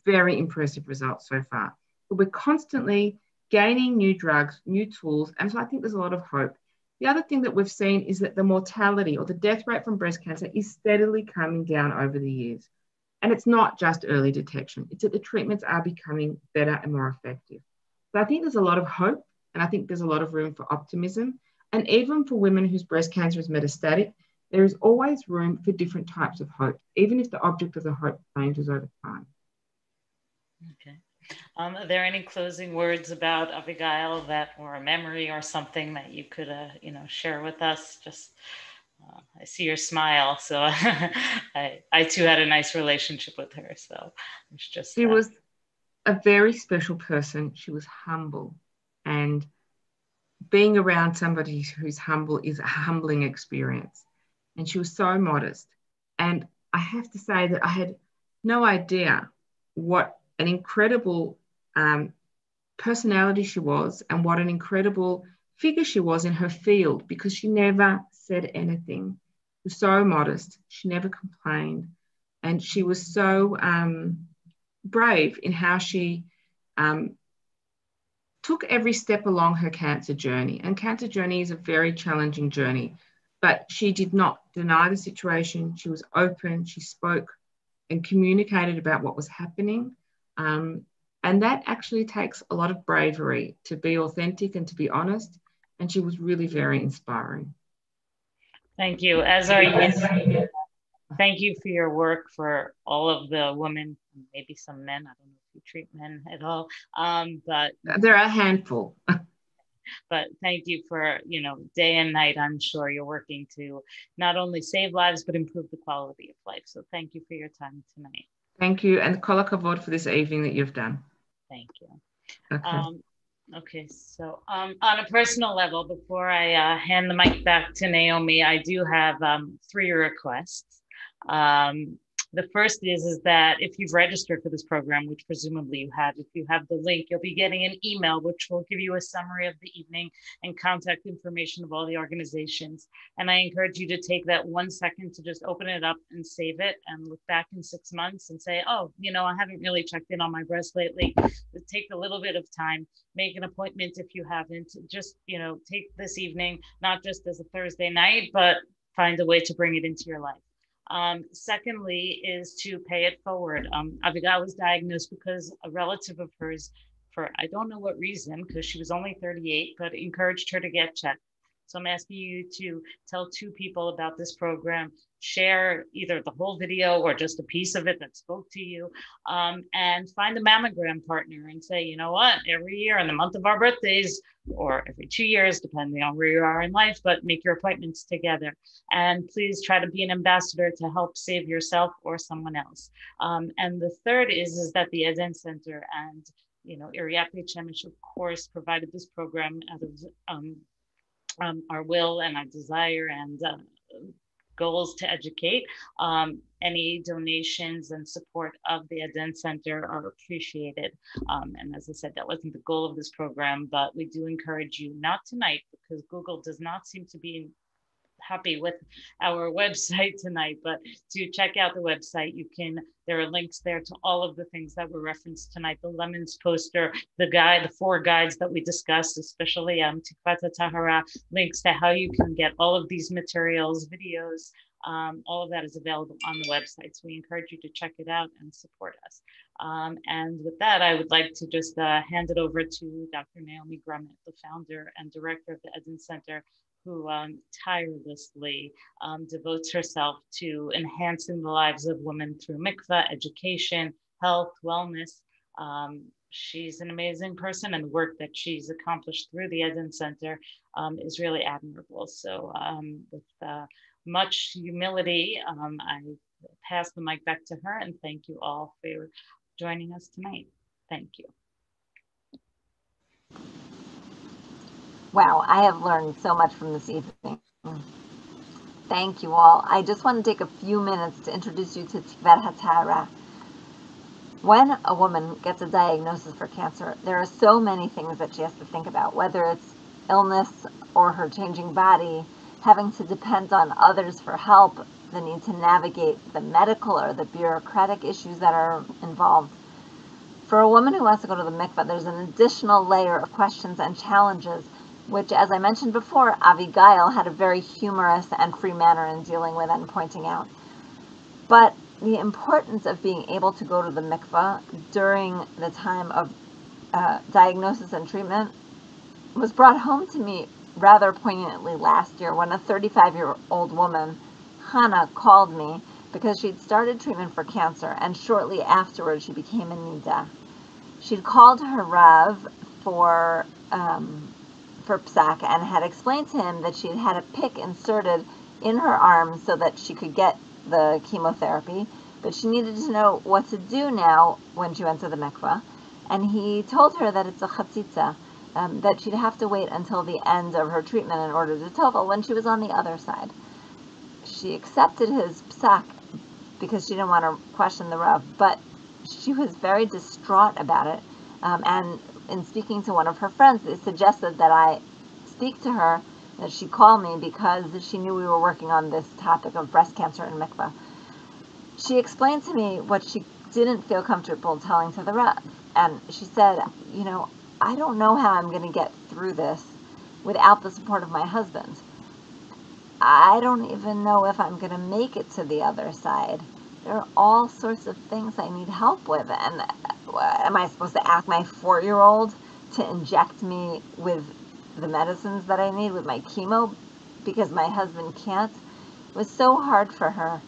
very impressive results so far. But we're constantly gaining new drugs, new tools, and so I think there's a lot of hope. The other thing that we've seen is that the mortality or the death rate from breast cancer is steadily coming down over the years. And it's not just early detection, it's that the treatments are becoming better and more effective. So I think there's a lot of hope, and I think there's a lot of room for optimism. And even for women whose breast cancer is metastatic, there is always room for different types of hope, even if the object of the hope changes over time. Okay. Are there any closing words about Avigail or a memory or something that you could, share with us? Just, I see your smile, so I too had a nice relationship with her. So it's just. She was a very special person. She was humble, and being around somebody who's humble is a humbling experience. And she was so modest. And I have to say that I had no idea what an incredible personality she was and what an incredible figure she was in her field, because she never said anything. She was so modest. She never complained. And she was so brave in how she took every step along her cancer journey. And cancer journey is a very challenging journey, but she did not deny the situation. She was open. She spoke and communicated about what was happening. And that actually takes a lot of bravery to be authentic and to be honest. And she was really very inspiring. Thank you. As are you. Thank you for your work for all of the women, maybe some men. I don't know if you treat men at all, but there are a handful. But thank you for, day and night, I'm sure you're working to not only save lives, but improve the quality of life. So thank you for your time tonight. Thank you. And kol hakavod for this evening that you've done. Thank you. Okay. Okay, so on a personal level, before I hand the mic back to Naomi, I do have 3 requests. The first is that if you've registered for this program, which presumably you have, if you have the link, you'll be getting an email, which will give you a summary of the evening and contact information of all the organizations. And I encourage you to take that 1 second to just open it up and save it and look back in 6 months and say, oh, I haven't really checked in on my breast lately. Take a little bit of time, make an appointment if you haven't, just, take this evening, not just as a Thursday night, but find a way to bring it into your life. Secondly is to pay it forward. Avigail was diagnosed because a relative of hers, for I don't know what reason, because she was only 38, but encouraged her to get checked. So I'm asking you to tell 2 people about this program, share either the whole video or just a piece of it that spoke to you, and find a mammogram partner and say, you know what, every year in the month of our birthdays, or every 2 years, depending on where you are in life, but make your appointments together. And please try to be an ambassador to help save yourself or someone else. And the third is that the Eden Center and, Iriyat Shemesh, of course, provided this program out of our will and our desire and goals to educate. Any donations and support of the Eden Center are appreciated. And as I said, that wasn't the goal of this program, but we do encourage you, not tonight, because Google does not seem to be happy with our website tonight, but to check out the website, there are links there to all of the things that were referenced tonight, the lemons poster, the 4 guides that we discussed, especially Tikvat HaTahara, links to how you can get all of these materials, videos, all of that is available on the website. So we encourage you to check it out and support us. And with that, I would like to just hand it over to Dr. Naomi Grummet, the founder and director of the Eden Center, who tirelessly devotes herself to enhancing the lives of women through mikveh, education, health, wellness. She's an amazing person, and the work that she's accomplished through the Eden Center is really admirable. So with much humility, I pass the mic back to her, and thank you all for joining us tonight. Thank you. Wow, I have learned so much from this evening. Thank you all. I just want to take a few minutes to introduce you to Tikvat HaTahara. When a woman gets a diagnosis for cancer, there are so many things that she has to think about, whether it's illness or her changing body, having to depend on others for help, the need to navigate the medical or the bureaucratic issues that are involved. For a woman who wants to go to the mikveh, there's an additional layer of questions and challenges, which, as I mentioned before, Avigail had a very humorous and free manner in dealing with and pointing out. But the importance of being able to go to the mikveh during the time of diagnosis and treatment was brought home to me rather poignantly last year when a 35-year-old woman, Hannah, called me because she'd started treatment for cancer, and shortly afterwards she became a nida. She'd called her Rav for psak and had explained to him that she'd had a pick inserted in her arm so that she could get the chemotherapy, but she needed to know what to do now when she went to the mikveh. And he told her that it's a chatzitza, that she'd have to wait until the end of her treatment in order to tovel when she was on the other side. She accepted his psak because she didn't want to question the Rav, but she was very distraught about it. And in speaking to one of her friends, they suggested that I speak to her, that she call me, because she knew we were working on this topic of breast cancer and mikveh. She explained to me what she didn't feel comfortable telling to the Rav. And she said, I don't know how I'm going to get through this without the support of my husband. I don't even know if I'm going to make it to the other side. There are all sorts of things I need help with. And am I supposed to ask my 4-year-old to inject me with the medicines that I need, with my chemo, because my husband can't? It was so hard for her.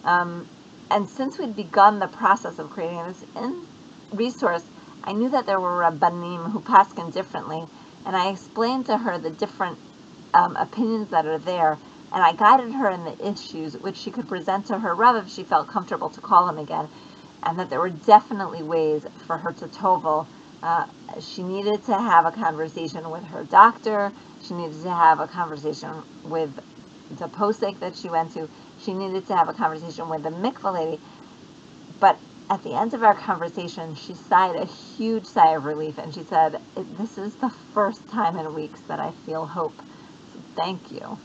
And since we'd begun the process of creating this resource, I knew that there were rabbanim who paskin differently, and I explained to her the different opinions that are there, and I guided her in the issues which she could present to her Rav if she felt comfortable to call him again, and that there were definitely ways for her to tovel. She needed to have a conversation with her doctor. She needed to have a conversation with the posek that she went to. She needed to have a conversation with the mikveh lady. But at the end of our conversation, she sighed a huge sigh of relief, and she said, "This is the first time in weeks that I feel hope. So thank you."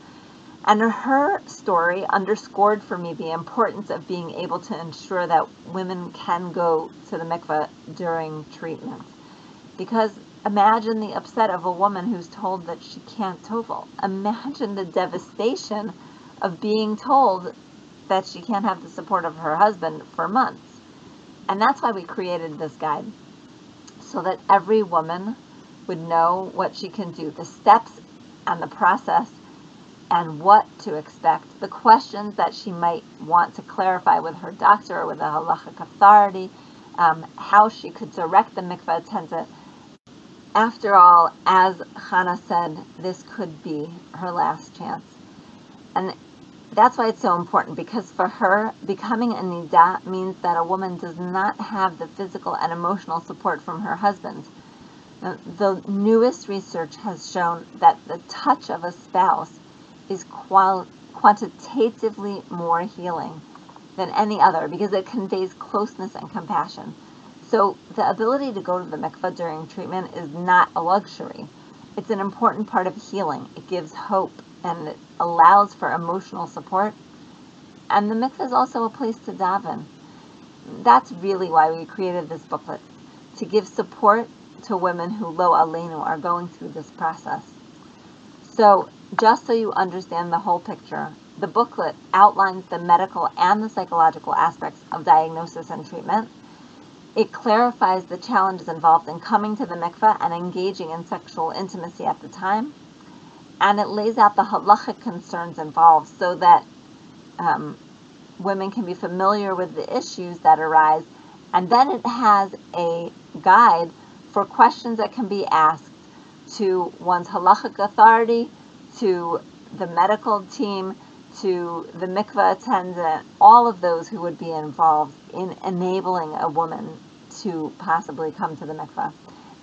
And her story underscored for me the importance of being able to ensure that women can go to the mikveh during treatment. Because imagine the upset of a woman who's told that she can't tovel. Imagine the devastation of being told that she can't have the support of her husband for months. And that's why we created this guide, so that every woman would know what she can do, the steps and the process, and what to expect, the questions that she might want to clarify with her doctor or with a halachic authority, how she could direct the mikveh attendant. After all, as Hannah said, this could be her last chance. And that's why it's so important, because for her, becoming a nida means that a woman does not have the physical and emotional support from her husband. Now, the newest research has shown that the touch of a spouse is quantitatively more healing than any other, because it conveys closeness and compassion. So the ability to go to the mikveh during treatment is not a luxury. It's an important part of healing. It gives hope. and it allows for emotional support. And the mikveh is also a place to daven. That's really why we created this booklet, to give support to women who lo aleinu are going through this process. So just so you understand the whole picture, the booklet outlines the medical and the psychological aspects of diagnosis and treatment. It clarifies the challenges involved in coming to the mikveh and engaging in sexual intimacy at the time. And it lays out the halachic concerns involved so that women can be familiar with the issues that arise. And then it has a guide for questions that can be asked to one's halachic authority, to the medical team, to the mikveh attendant, all of those who would be involved in enabling a woman to possibly come to the mikveh.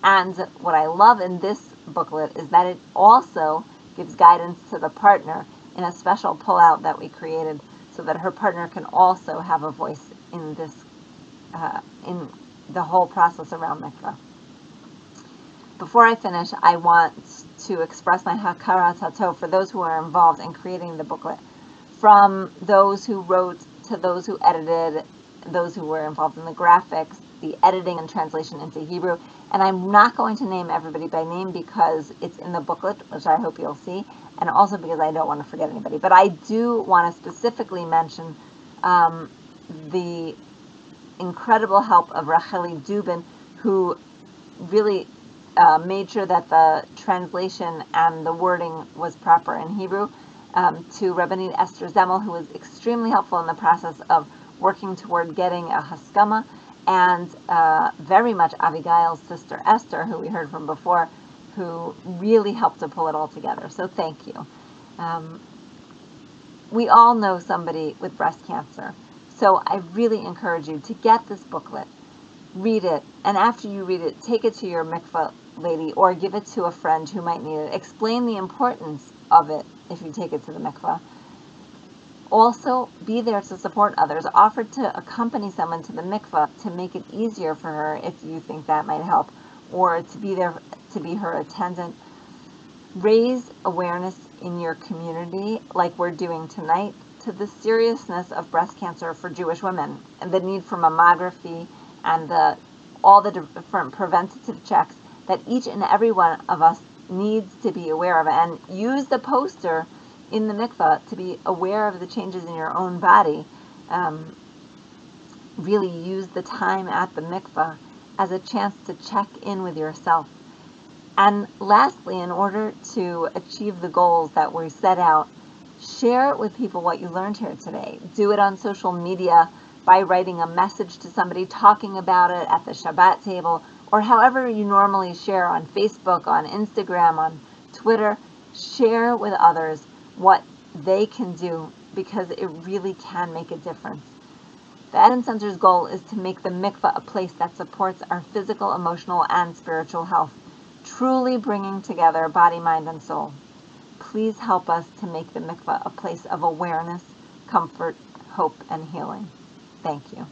And what I love in this booklet is that it also gives guidance to the partner in a special pullout that we created so that her partner can also have a voice in this, in the whole process around mikveh. Before I finish, I want to express my hakara tato for those who are involved in creating the booklet, from those who wrote to those who edited, those who were involved in the graphics, the editing and translation into Hebrew. And I'm not going to name everybody by name because it's in the booklet, which I hope you'll see, and also because I don't want to forget anybody. But I do want to specifically mention the incredible help of Racheli Dubin, who really made sure that the translation and the wording was proper in Hebrew, to Rabbanit Esther Zemel, who was extremely helpful in the process of working toward getting a haskama, and very much Avigail's sister Esther, who we heard from before, who really helped to pull it all together. So thank you. We all know somebody with breast cancer, so I really encourage you to get this booklet, read it, and after you read it, take it to your mikveh lady or give it to a friend who might need it. Explain the importance of it if you take it to the mikveh. Also, be there to support others. Offer to accompany someone to the mikveh to make it easier for her if you think that might help, or to be there to be her attendant. Raise awareness in your community, like we're doing tonight, to the seriousness of breast cancer for Jewish women and the need for mammography and all the different preventative checks that each and every one of us needs to be aware of. And use the poster in the mikveh to be aware of the changes in your own body. Really use the time at the mikveh as a chance to check in with yourself. And lastly, in order to achieve the goals that we set out, share with people what you learned here today. Do it on social media by writing a message to somebody, talking about it at the Shabbat table, or however you normally share on Facebook, on Instagram, on Twitter. Share with others what they can do, because it really can make a difference. The Eden Center's goal is to make the mikveh a place that supports our physical, emotional, and spiritual health, truly bringing together body, mind, and soul. Please help us to make the mikveh a place of awareness, comfort, hope, and healing. Thank you.